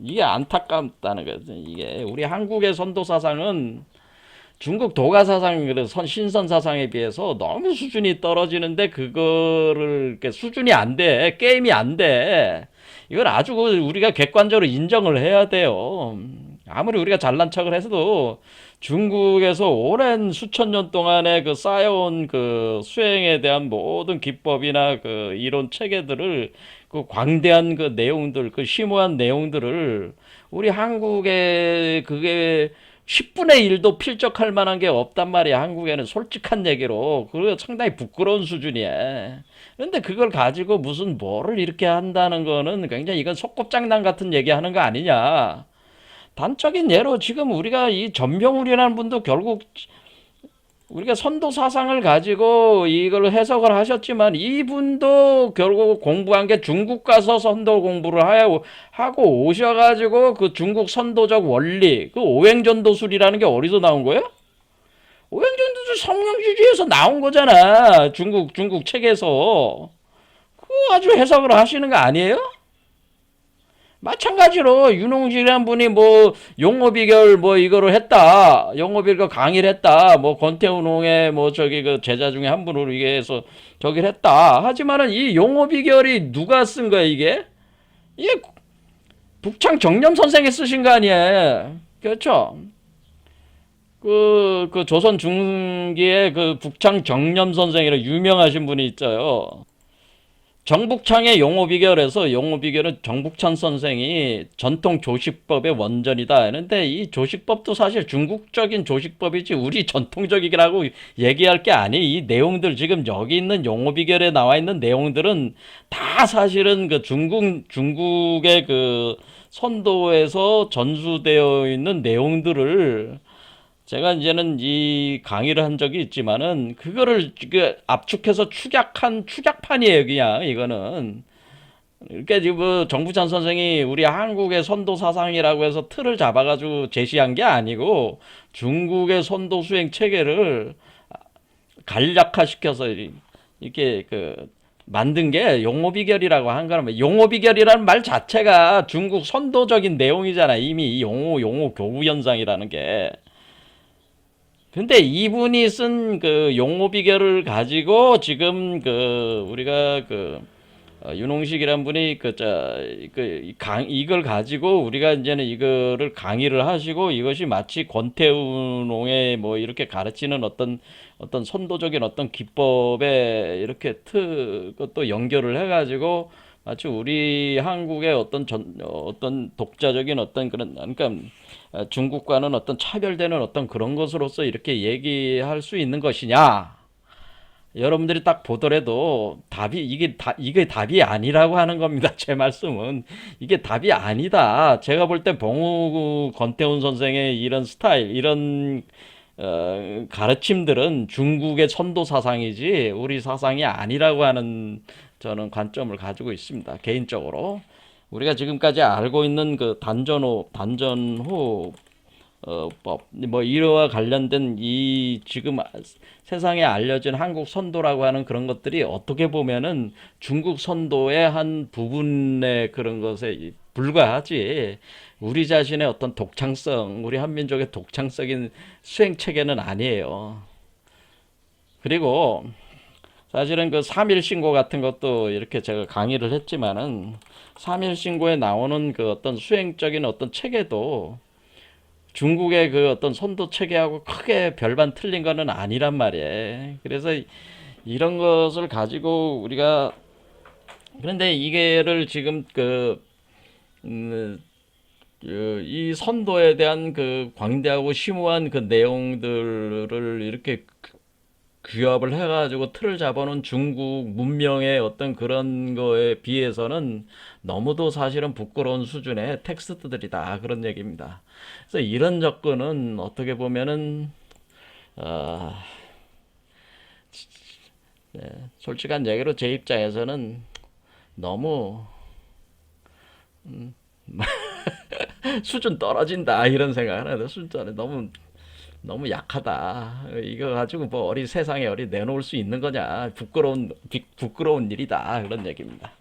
S1: 이게 안타깝다는 거예요. 이게 우리 한국의 선도 사상은 중국 도가 사상, 신선 사상에 비해서 너무 수준이 떨어지는데 그거를 수준이 안 돼. 게임이 안 돼. 이걸 아주 우리가 객관적으로 인정을 해야 돼요. 아무리 우리가 잘난 척을 해도 중국에서 오랜 수천 년 동안에 그 쌓여온 그 수행에 대한 모든 기법이나 그 이론 체계들을, 그 광대한 그 내용들, 그 심오한 내용들을 우리 한국에 그게 10분의 1도 필적할 만한 게 없단 말이야. 한국에는 솔직한 얘기로. 그거 상당히 부끄러운 수준이야. 그런데 그걸 가지고 무슨 뭐를 이렇게 한다는 거는 굉장히, 이건 소꿉장난 같은 얘기 하는 거 아니냐. 단적인 예로 지금 우리가 이 전병훈이라는 분도 결국 우리가 선도 사상을 가지고 이걸 해석을 하셨지만, 이분도 결국 공부한 게 중국 가서 선도 공부를 하고 오셔가지고 그 중국 선도적 원리, 그 오행전도술이라는 게 어디서 나온 거예요? 오행전도술 성령주의에서 나온 거잖아. 중국 책에서. 그거 아주 해석을 하시는 거 아니에요? 마찬가지로 윤홍식이란 분이 뭐 용어비결 뭐 이거를 했다, 용어비결 강의를 했다, 뭐 권태훈홍의 뭐 저기 그 제자 중에 한 분으로 이게 해서 저기를 했다. 하지만은 이 용어비결이 누가 쓴 거야? 이게 북창 정념 선생이 쓰신 거 아니에요? 그렇죠? 그 조선 중기에 그 북창 정념 선생이라 유명하신 분이 있어요. 정북창의 용어비결에서, 용어비결은 정북찬 선생이 전통 조식법의 원전이다 하는데, 이 조식법도 사실 중국적인 조식법이지 우리 전통적이라고 얘기할 게 아니. 이 내용들, 지금 여기 있는 용어비결에 나와 있는 내용들은 다 사실은 그 중국의 그 선도에서 전수되어 있는 내용들을 제가 이제는 이 강의를 한 적이 있지만은, 그거를 그 압축해서 축약한 축약판이에요, 그냥 이거는. 그러니까 지금 뭐 정부찬 선생이 우리 한국의 선도 사상이라고 해서 틀을 잡아가지고 제시한 게 아니고, 중국의 선도 수행 체계를 간략화시켜서 이렇게 그 만든 게 용어비결이라고 한 거는, 용어비결이라는 말 자체가 중국 선도적인 내용이잖아. 이미 이 용어 교부 현상이라는 게. 근데 이분이 쓴 그 용어 비결을 가지고 지금 그 우리가 그 윤홍식이란 분이 이걸 가지고 우리가 이제는 이거를 강의를 하시고, 이것이 마치 권태운홍의 뭐 이렇게 가르치는 어떤 선도적인 어떤 기법에 이렇게 그것도 연결을 해가지고 마치 우리 한국의 어떤 독자적인 어떤 그런, 그러니까 중국과는 어떤 차별되는 어떤 그런 것으로서 이렇게 얘기할 수 있는 것이냐? 여러분들이 딱 보더라도 이게 답이 아니라고 하는 겁니다. 제 말씀은 이게 답이 아니다. 제가 볼 때 봉우 권태훈 선생의 이런 스타일, 이런 가르침들은 중국의 선도 사상이지 우리 사상이 아니라고 하는, 저는 관점을 가지고 있습니다. 개인적으로. 우리가 지금까지 알고 있는 그 단전호 법, 뭐 이와 관련된 이 지금 세상에 알려진 한국 선도라고 하는 그런 것들이 어떻게 보면은 중국 선도의 한 부분의 그런 것에 불과하지, 우리 자신의 어떤 독창성, 우리 한민족의 독창적인 수행 체계는 아니에요. 그리고 사실은 그 3일 신고 같은 것도 이렇게 제가 강의를 했지만은, 3일 신고에 나오는 그 어떤 수행적인 어떤 체계도 중국의 그 어떤 선도 체계하고 크게 별반 틀린 거는 아니란 말이에요. 그래서 이런 것을 가지고 우리가, 그런데 이게를 지금 음, 이 선도에 대한 그 광대하고 심오한 그 내용들을 이렇게 규합을 해가지고 틀을 잡아놓은 중국 문명의 어떤 그런 거에 비해서는 너무도 사실은 부끄러운 수준의 텍스트들이다, 그런 얘기입니다. 그래서 이런 접근은 어떻게 보면은 어, 네, 솔직한 얘기로 제 입장에서는 너무 수준 떨어진다 이런 생각을 해요. 수준 너무 약하다. 이거 가지고 뭐 세상에 내놓을 수 있는 거냐. 부끄러운 일이다. 그런 얘기입니다.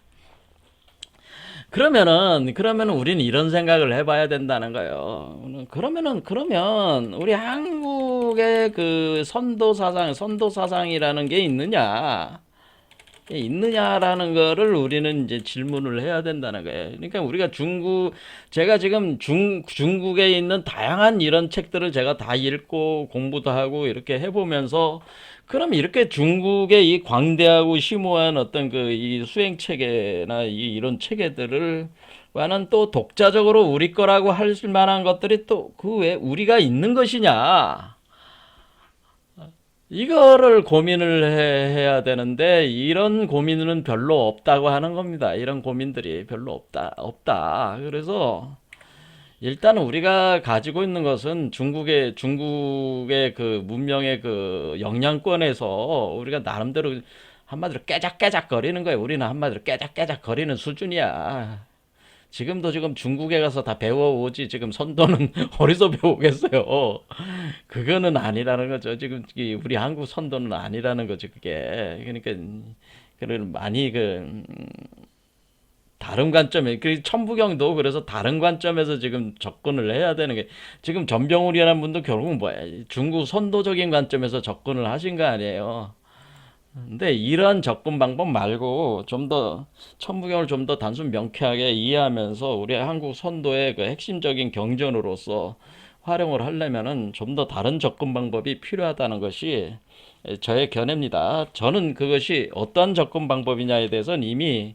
S1: 그러면은 우리는 이런 생각을 해봐야 된다는 거예요. 그러면 우리 한국의 그 선도 사상이라는 게 있느냐? 있느냐라는 거를 우리는 이제 질문을 해야 된다는 거예요. 그러니까 우리가 제가 지금 중국에 있는 다양한 이런 책들을 제가 다 읽고 공부도 하고 이렇게 해보면서 그럼 이렇게 중국의 이 광대하고 심오한 어떤 그 이 수행 체계나 이런 체계들을 과는 또 독자적으로 우리 거라고 할 만한 것들이 또 그 외에 우리가 있는 것이냐? 이거를 고민을 해야 되는데 이런 고민은 별로 없다고 하는 겁니다. 이런 고민들이 별로 없다. 그래서 일단 우리가 가지고 있는 것은 중국의 그 문명의 그 영향권에서 우리가 나름대로 한마디로 깨작깨작 거리는 거예요. 우리는 한마디로 깨작깨작 거리는 수준이야. 지금 중국에 가서 다 배워오지 지금 선도는 어디서 배우겠어요. 그거는 아니라는 거죠. 지금 우리 한국 선도는 아니라는 거죠. 그게 그러니까 그를 많이 다른 관점에 그 천부경도 그래서 다른 관점에서 지금 접근을 해야 되는 게 지금 전병훈이라는 분도 결국은 뭐야 중국 선도적인 관점에서 접근을 하신 거 아니에요. 근데 이런 접근 방법 말고 좀 더 천부경을 좀 더 단순 명쾌하게 이해하면서 우리 한국 선도의 그 핵심적인 경전으로서 활용을 하려면은 좀 더 다른 접근 방법이 필요하다는 것이 저의 견해입니다. 저는 그것이 어떤 접근 방법이냐에 대해서는 이미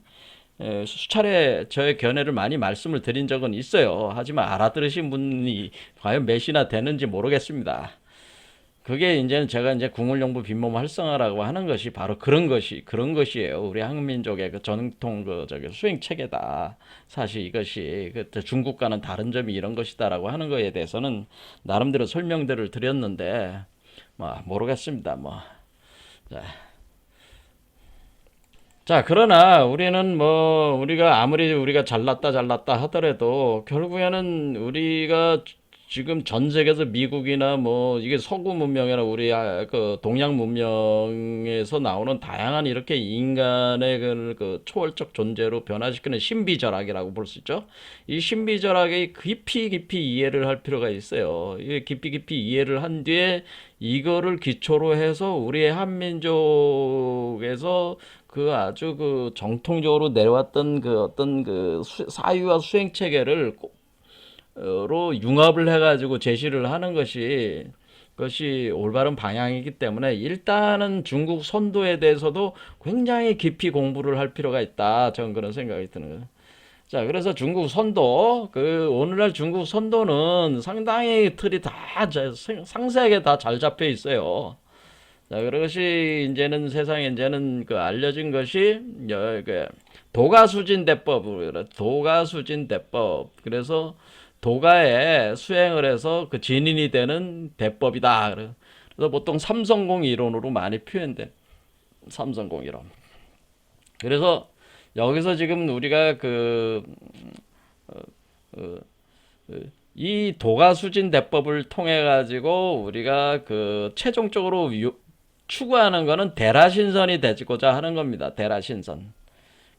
S1: 수차례 저의 견해를 많이 말씀을 드린 적은 있어요. 하지만 알아들으신 분이 과연 몇이나 되는지 모르겠습니다. 그게 이제는 제가 이제 국물용부 빈몸 활성화라고 하는 것이 바로 그런 것이에요. 우리 한민족의 그 전통 저기 수행 체계다. 사실 이것이 그 중국과는 다른 점이 이런 것이다라고 하는 거에 대해서는 나름대로 설명들을 드렸는데 뭐 모르겠습니다. 뭐. 자, 그러나 우리는 뭐 우리가 아무리 우리가 잘났다 하더라도 결국에는 우리가 지금 전 세계에서 미국이나 뭐 이게 서구 문명이나 우리 그 동양 문명에서 나오는 다양한 이렇게 인간의 그 초월적 존재로 변화시키는 신비절학이라고 볼 수 있죠. 이 신비절학의 깊이 이해를 할 필요가 있어요. 이 깊이 이해를 한 뒤에 이거를 기초로 해서 우리의 한민족에서 그 아주 그 정통적으로 내려왔던 그 어떤 그 사유와 수행 체계를 로 융합을 해가지고 제시를 하는 것이 올바른 방향이기 때문에 일단은 중국 선도에 대해서도 굉장히 깊이 공부를 할 필요가 있다. 저는 그런 생각이 드는 거예요. 자, 그래서 중국 선도, 오늘날 중국 선도는 상당히 틀이 다 상세하게 다 잘 잡혀 있어요. 자, 그것이 이제는 세상에 이제는 그 알려진 것이 도가수진 대법. 그래서 도가에 수행을 해서 그 진인이 되는 대법이다. 그래서 보통 삼성공 이론으로 많이 표현돼. 삼성공 이론. 그래서 여기서 지금 우리가 이 도가수진 대법을 통해 가지고 우리가 그 최종적으로 추구하는 거는 대라신선이 되고자 하는 겁니다. 대라신선.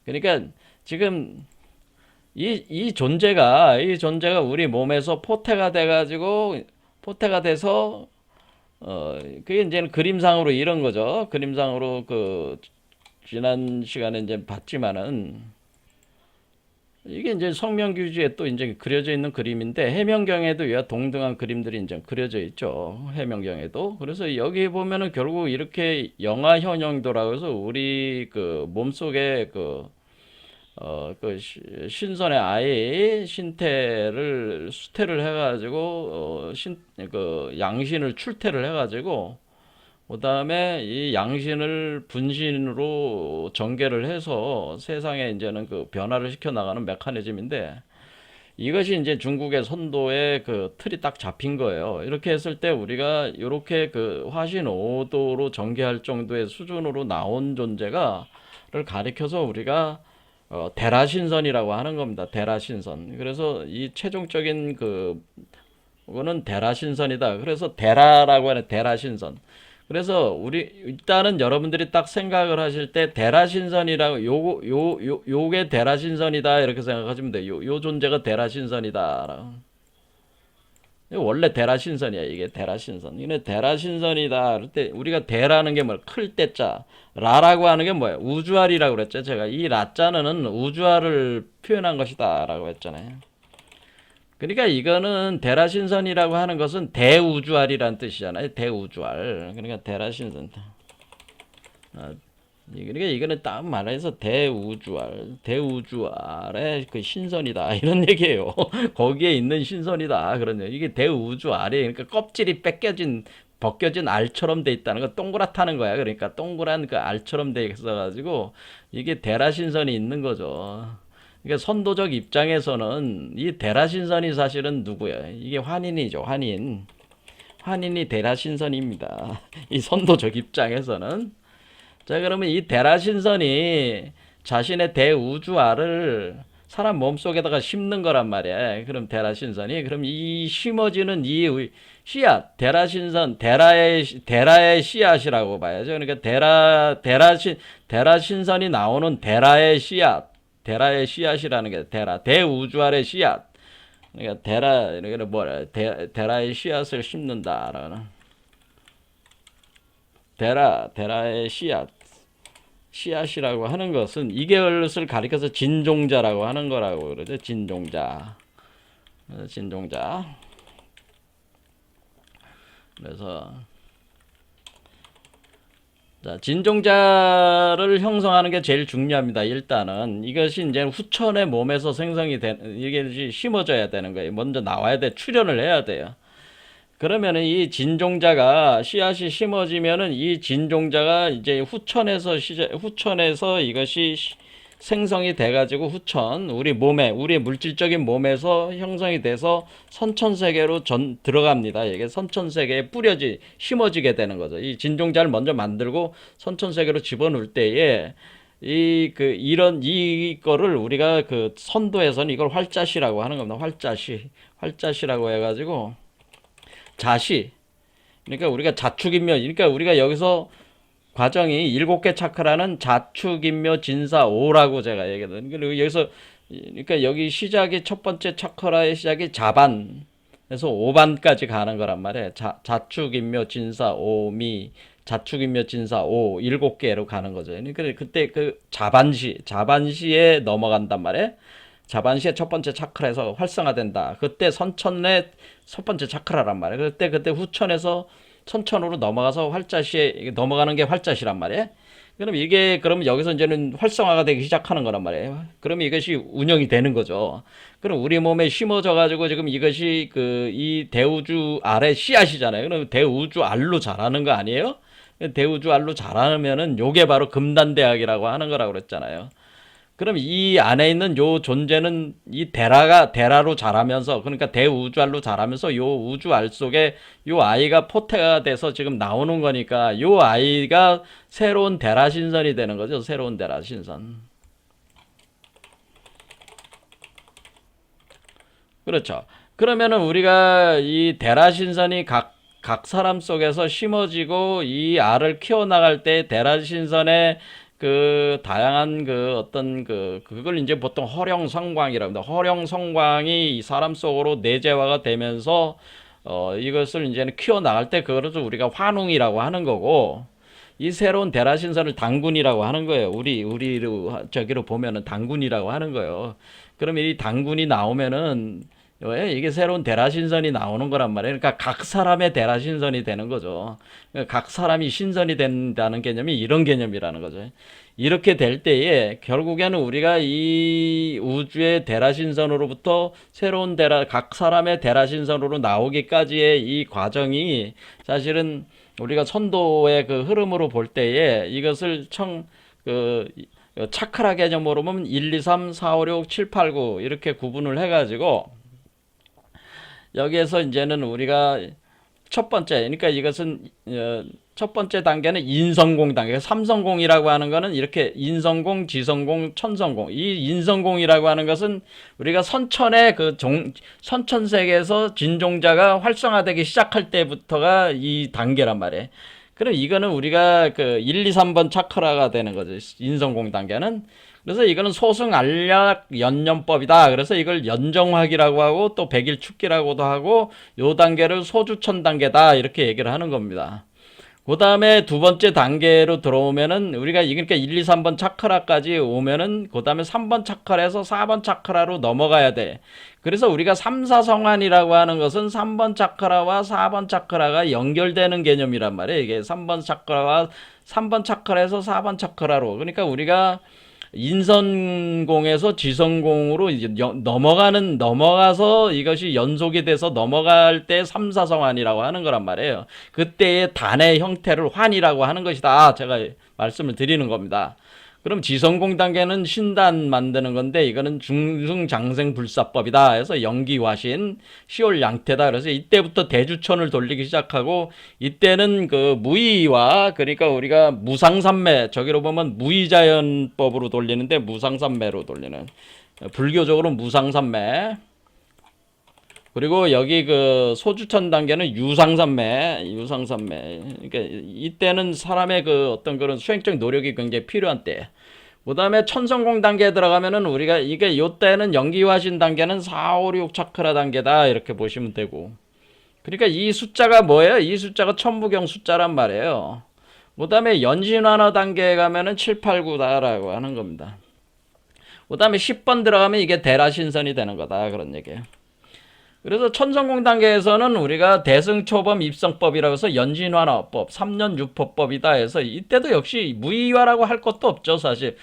S1: 그러니까 지금 이 존재가 우리 몸에서 포태가 돼서 그게 이제는 그림상으로 이런 거죠. 그림상으로 지난 시간에 이제 봤지만은 이게 이제 성명규지에 또 이제 그려져 있는 그림인데 해명경에도 이와 동등한 그림들이 이제 그려져 있죠. 해명경에도. 그래서 여기 보면은 결국 이렇게 영아 현형도라고 해서 우리 그 몸속에 신선의 아이의 수태를 해가지고 양신을 출태를 해가지고 그 다음에 이 양신을 분신으로 전개를 해서 세상에 이제는 그 변화를 시켜 나가는 메커니즘인데 이것이 이제 중국의 선도의 그 틀이 딱 잡힌 거예요. 이렇게 했을 때 우리가 이렇게 그 화신 5도로 전개할 정도의 수준으로 나온 존재가를 가리켜서 우리가 대라신선이라고 하는 겁니다. 대라신선. 그래서 이 최종적인 그거는 대라신선이다. 그래서 대라라고 하는 대라신선. 그래서 일단은 여러분들이 딱 생각을 하실 때 대라신선이라고 요게 대라신선이다 이렇게 생각하시면 돼요. 요 존재가 대라신선이다. 원래 대라신선이야. 이게 대라신선. 이게 대라신선이다. 그럴 때 우리가 대라는 게 뭐야? 클 때자. 라라고 하는 게 뭐야? 우주알이라고 그랬죠. 제가 이 라자는 우주알을 표현한 것이다라고 했잖아요. 그러니까 이거는 대라신선이라고 하는 것은 대우주알이란 뜻이잖아요. 대우주알. 그러니까 대라신선. 그러니까 이거는 딱 말해서 대우주알의 그 신선이다 이런 얘기예요. 거기에 있는 신선이다 그런 얘기. 이게 대우주알이 그러니까 껍질이 벗겨진 알처럼 돼 있다는 거 동그랗다는 거야. 그러니까 동그란 그 알처럼 돼 있어가지고 이게 대라신선이 있는 거죠. 그러니까 선도적 입장에서는 이 대라신선이 사실은 누구야? 이게 환인이죠. 환인이 대라신선입니다. 이 선도적 입장에서는. 자, 그러면 이 대라신선이 자신의 대우주알을 사람 몸속에다가 심는 거란 말이야. 그럼 대라신선이 그럼 이 심어지는 이 씨앗 대라신선 대라의 씨앗이라고 봐야죠. 그러니까 대라신선이 나오는 대라의 씨앗이라는 게 대우주알의 씨앗. 그러니까 이게 뭐라 대라의 씨앗을 심는다라는 대라의 씨앗이라고 하는 것은 이것을 가리켜서 진종자라고 하는 거라고 그러죠. 진종자. 그래서 자, 진종자를 형성하는 게 제일 중요합니다. 일단은 이것이 이제 후천의 몸에서 생성이 이게 심어져야 되는 거예요. 먼저 나와야 돼. 출현을 해야 돼요. 그러면은 이 진종자가 씨앗이 심어지면은 이 진종자가 이제 후천에서 이것이 생성이 돼가지고 우리 물질적인 몸에서 형성이 돼서 선천세계로 들어갑니다. 이게 선천세계에 심어지게 되는 거죠. 이 진종자를 먼저 만들고 선천세계로 집어넣을 때에 이거를 우리가 그 선도에서는 이걸 활자시라고 하는 겁니다. 활자시라고 해가지고 자시. 그러니까 우리가 그러니까 우리가 여기서 과정이 7개 차크라는 자축인묘 진사오라고 제가 얘기했거든요. 그리고 여기서 그러니까 여기 시작이 첫 번째 차크라의 시작이 자반에서 5반까지 가는 거란 말이에요. 자축인묘 진사오미 자축인묘 진사오 7개로 가는 거죠. 그러니까 그때 그 자반시에 넘어간단 말이에요. 자반시의 첫 번째 차크라에서 활성화된다. 그때 선천의 첫 번째 차크라란 말이에요. 그때 후천에서 천천으로 넘어가서 활자시에 넘어가는 게 활자시란 말이에요. 그럼 여기서 이제는 활성화가 되기 시작하는 거란 말이에요. 그럼 이것이 운영이 되는 거죠. 그럼 우리 몸에 심어져 가지고 지금 이것이 이 대우주 알의 씨앗이잖아요. 그럼 대우주 알로 자라는 거 아니에요? 대우주 알로 자라면은 요게 바로 금단대학이라고 하는 거라고 그랬잖아요. 그럼 이 안에 있는 요 존재는 이 대라로 자라면서 그러니까 대우주알로 자라면서 요 우주알 속에 요 아이가 포태가 돼서 지금 나오는 거니까 요 아이가 새로운 대라신선이 되는 거죠. 새로운 대라신선. 그렇죠. 그러면은 우리가 이 대라신선이 각 사람 속에서 심어지고 이 알을 키워나갈 때 대라신선의 그 다양한 그걸 이제 보통 허령성광이라고 합니다. 허령성광이 이 사람 속으로 내재화가 되면서 이것을 이제는 키워나갈 때 그것을 우리가 환웅이라고 하는 거고 이 새로운 대라신선을 당군이라고 하는 거예요. 우리로 저기로 보면은 당군이라고 하는 거예요. 그러면 이 당군이 나오면은 왜 이게 새로운 대라신선이 나오는 거란 말이에요. 그러니까 각 사람의 대라신선이 되는 거죠. 그러니까 각 사람이 신선이 된다는 개념이 이런 개념이라는 거죠. 이렇게 될 때에 결국에는 우리가 이 우주의 대라신선으로부터 새로운 각 사람의 대라신선으로 나오기까지의 이 과정이 사실은 우리가 선도의 그 흐름으로 볼 때에 이것을 차크라 개념으로 보면 1, 2, 3, 4, 5, 6, 7, 8, 9 이렇게 구분을 해가지고 여기에서 이제는 우리가 첫 번째, 그러니까 이것은 첫 번째 단계는 인성공 단계. 삼성공이라고 하는 거는 이렇게 인성공, 지성공, 천성공. 이 인성공이라고 하는 것은 우리가 선천의 선천 세계에서 진종자가 활성화되기 시작할 때부터가 이 단계란 말이에요. 그럼 이거는 우리가 그 1, 2, 3번 차크라가 되는 거죠. 인성공 단계는. 그래서 이거는 소승 알약 연념법이다. 그래서 이걸 연정화기라고 하고 또 백일 축기라고도 하고 요 단계를 소주천 단계다. 이렇게 얘기를 하는 겁니다. 그 다음에 두 번째 단계로 들어오면은 우리가 그러니까 1, 2, 3번 차크라까지 오면은 그 다음에 3번 차크라에서 4번 차크라로 넘어가야 돼. 그래서 우리가 3, 4성환이라고 하는 것은 3번 차크라와 4번 차크라가 연결되는 개념이란 말이에요. 이게 3번 차크라와 3번 차크라에서 4번 차크라로. 그러니까 우리가 인선공에서 지성공으로 이제 넘어가서 이것이 연속이 돼서 넘어갈 때 삼사성환이라고 하는 거란 말이에요. 그때의 단의 형태를 환이라고 하는 것이다. 제가 말씀을 드리는 겁니다. 그럼 지성공 단계는 신단 만드는 건데 이거는 중승장생불사법이다. 해서 영기화신, 시올양태다. 그래서 이때부터 대주천을 돌리기 시작하고 이때는 그 무의와 그러니까 우리가 무상산매 저기로 보면 무의자연법으로 돌리는데 무상산매로 돌리는 불교적으로 무상산매 그리고 여기 그 소주천 단계는 유상산매. 그러니까 이때는 사람의 그 어떤 그런 수행적 노력이 굉장히 필요한 때. 그 다음에 천성공 단계에 들어가면은 우리가 이게 요때는 연기화신 단계는 4, 5, 6 차크라 단계다. 이렇게 보시면 되고. 그러니까 이 숫자가 뭐예요? 이 숫자가 천부경 숫자란 말이에요. 그 다음에 연신환화 단계에 가면은 7, 8, 9다라고 하는 겁니다. 그 다음에 10번 들어가면 이게 대라신선이 되는 거다. 그런 얘기예요. 그래서 천성공 단계에서는 우리가 대승초범 입성법이라고 해서 연신환화법, 3년 유포법이다 해서 이때도 역시 무의화라고 할 것도 없죠, 사실.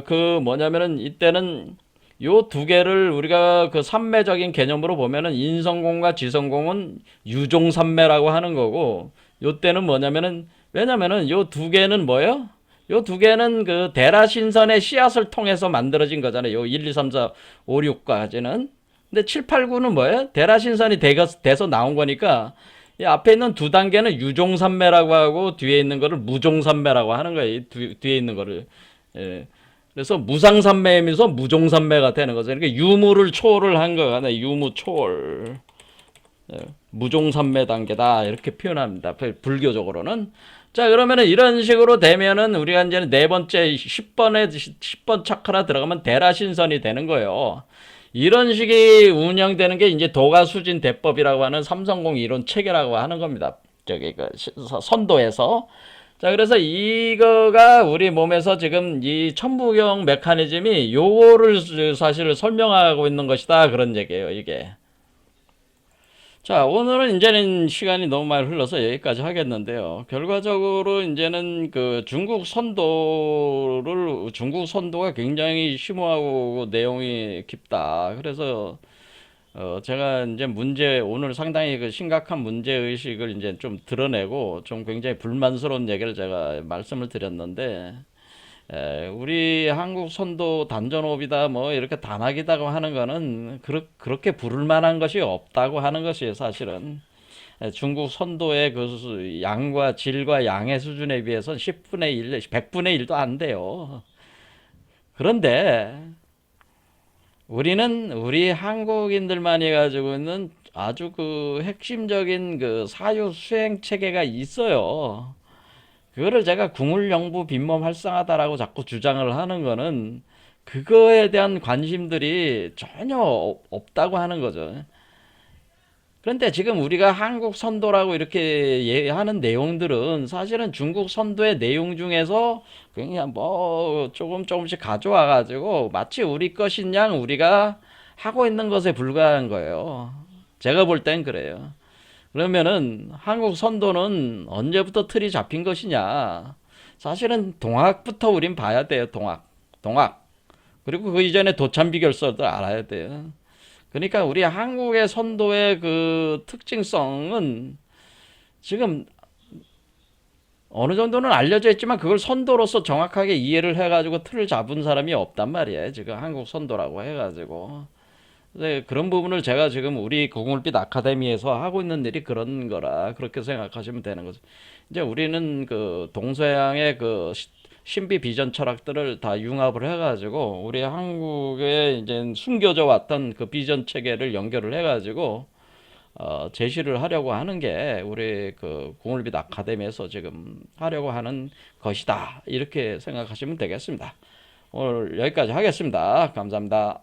S1: 그 뭐냐면은 이때는 요 두 개를 우리가 그 삼매적인 개념으로 보면은 인성공과 지성공은 유종삼매라고 하는 거고, 요 때는 뭐냐면은 왜냐면은 요 두 개는 뭐예요? 요 두 개는 그 대라신선의 씨앗을 통해서 만들어진 거잖아요. 요 1, 2, 3, 4, 5, 6까지는. 근데 7, 8, 9는 뭐예요? 대라신선이 돼서 나온 거니까 이 앞에 있는 두 단계는 유종산매라고 하고 뒤에 있는 거를 무종산매라고 하는 거예요. 뒤에 있는 거를. 예. 그래서 무상산매이면서 무종산매가 되는 거죠. 그러니까 유무를 초월을 한 거가 유무 초월. 예. 무종산매 단계다. 이렇게 표현합니다. 불교적으로는. 자, 그러면은 이런 식으로 되면은 우리가 이제는 네 번째 10번 차크라 들어가면 대라신선이 되는 거예요. 이런 식이 운영되는 게 이제 도가수진 대법이라고 하는 삼성공 이론 체계라고 하는 겁니다. 저기 그 선도에서. 자, 그래서 이거가 우리 몸에서 지금 이 천부경 메커니즘이 요거를 사실 설명하고 있는 것이다. 그런 얘기예요, 이게. 자, 오늘은 이제는 시간이 너무 많이 흘러서 여기까지 하겠는데요. 결과적으로 이제는 그 중국 선도가 굉장히 심오하고 내용이 깊다. 그래서 제가 이제 오늘 상당히 그 심각한 문제 의식을 이제 좀 드러내고 좀 굉장히 불만스러운 얘기를 제가 말씀을 드렸는데 우리 한국 선도 단전호흡이다 뭐 이렇게 단학이다고 하는 거는 그렇게 부를 만한 것이 없다고 하는 것이에요, 사실은. 중국 선도의 그 양과 질과 양의 수준에 비해서 10분의 1, 100분의 1도 안 돼요. 그런데 우리 한국인들만이 가지고 있는 아주 그 핵심적인 그 사유 수행 체계가 있어요. 그거를 제가 궁울영부 빈몸 활성화다라고 자꾸 주장을 하는 거는 그거에 대한 관심들이 전혀 없다고 하는 거죠. 그런데 지금 우리가 한국 선도라고 이렇게 하는 내용들은 사실은 중국 선도의 내용 중에서 그냥 뭐 조금씩 가져와 가지고 마치 우리 것인 양 우리가 하고 있는 것에 불과한 거예요. 제가 볼 땐 그래요. 그러면은 한국 선도는 언제부터 틀이 잡힌 것이냐? 사실은 동학부터 우린 봐야 돼요. 동학. 그리고 그 이전에 도참비결서도 알아야 돼요. 그러니까 우리 한국의 선도의 그 특징성은 지금 어느 정도는 알려져 있지만 그걸 선도로서 정확하게 이해를 해가지고 틀을 잡은 사람이 없단 말이에요. 지금 한국 선도라고 해가지고. 네, 그런 부분을 제가 지금 우리 고궁을빛 아카데미에서 하고 있는 일이 그런 거라 그렇게 생각하시면 되는 거죠. 이제 우리는 그 동서양의 그 신비 비전 철학들을 다 융합을 해가지고 우리 한국에 이제 숨겨져 왔던 그 비전 체계를 연결을 해가지고 제시를 하려고 하는 게 우리 그 국룰빛 아카데미에서 지금 하려고 하는 것이다. 이렇게 생각하시면 되겠습니다. 오늘 여기까지 하겠습니다. 감사합니다.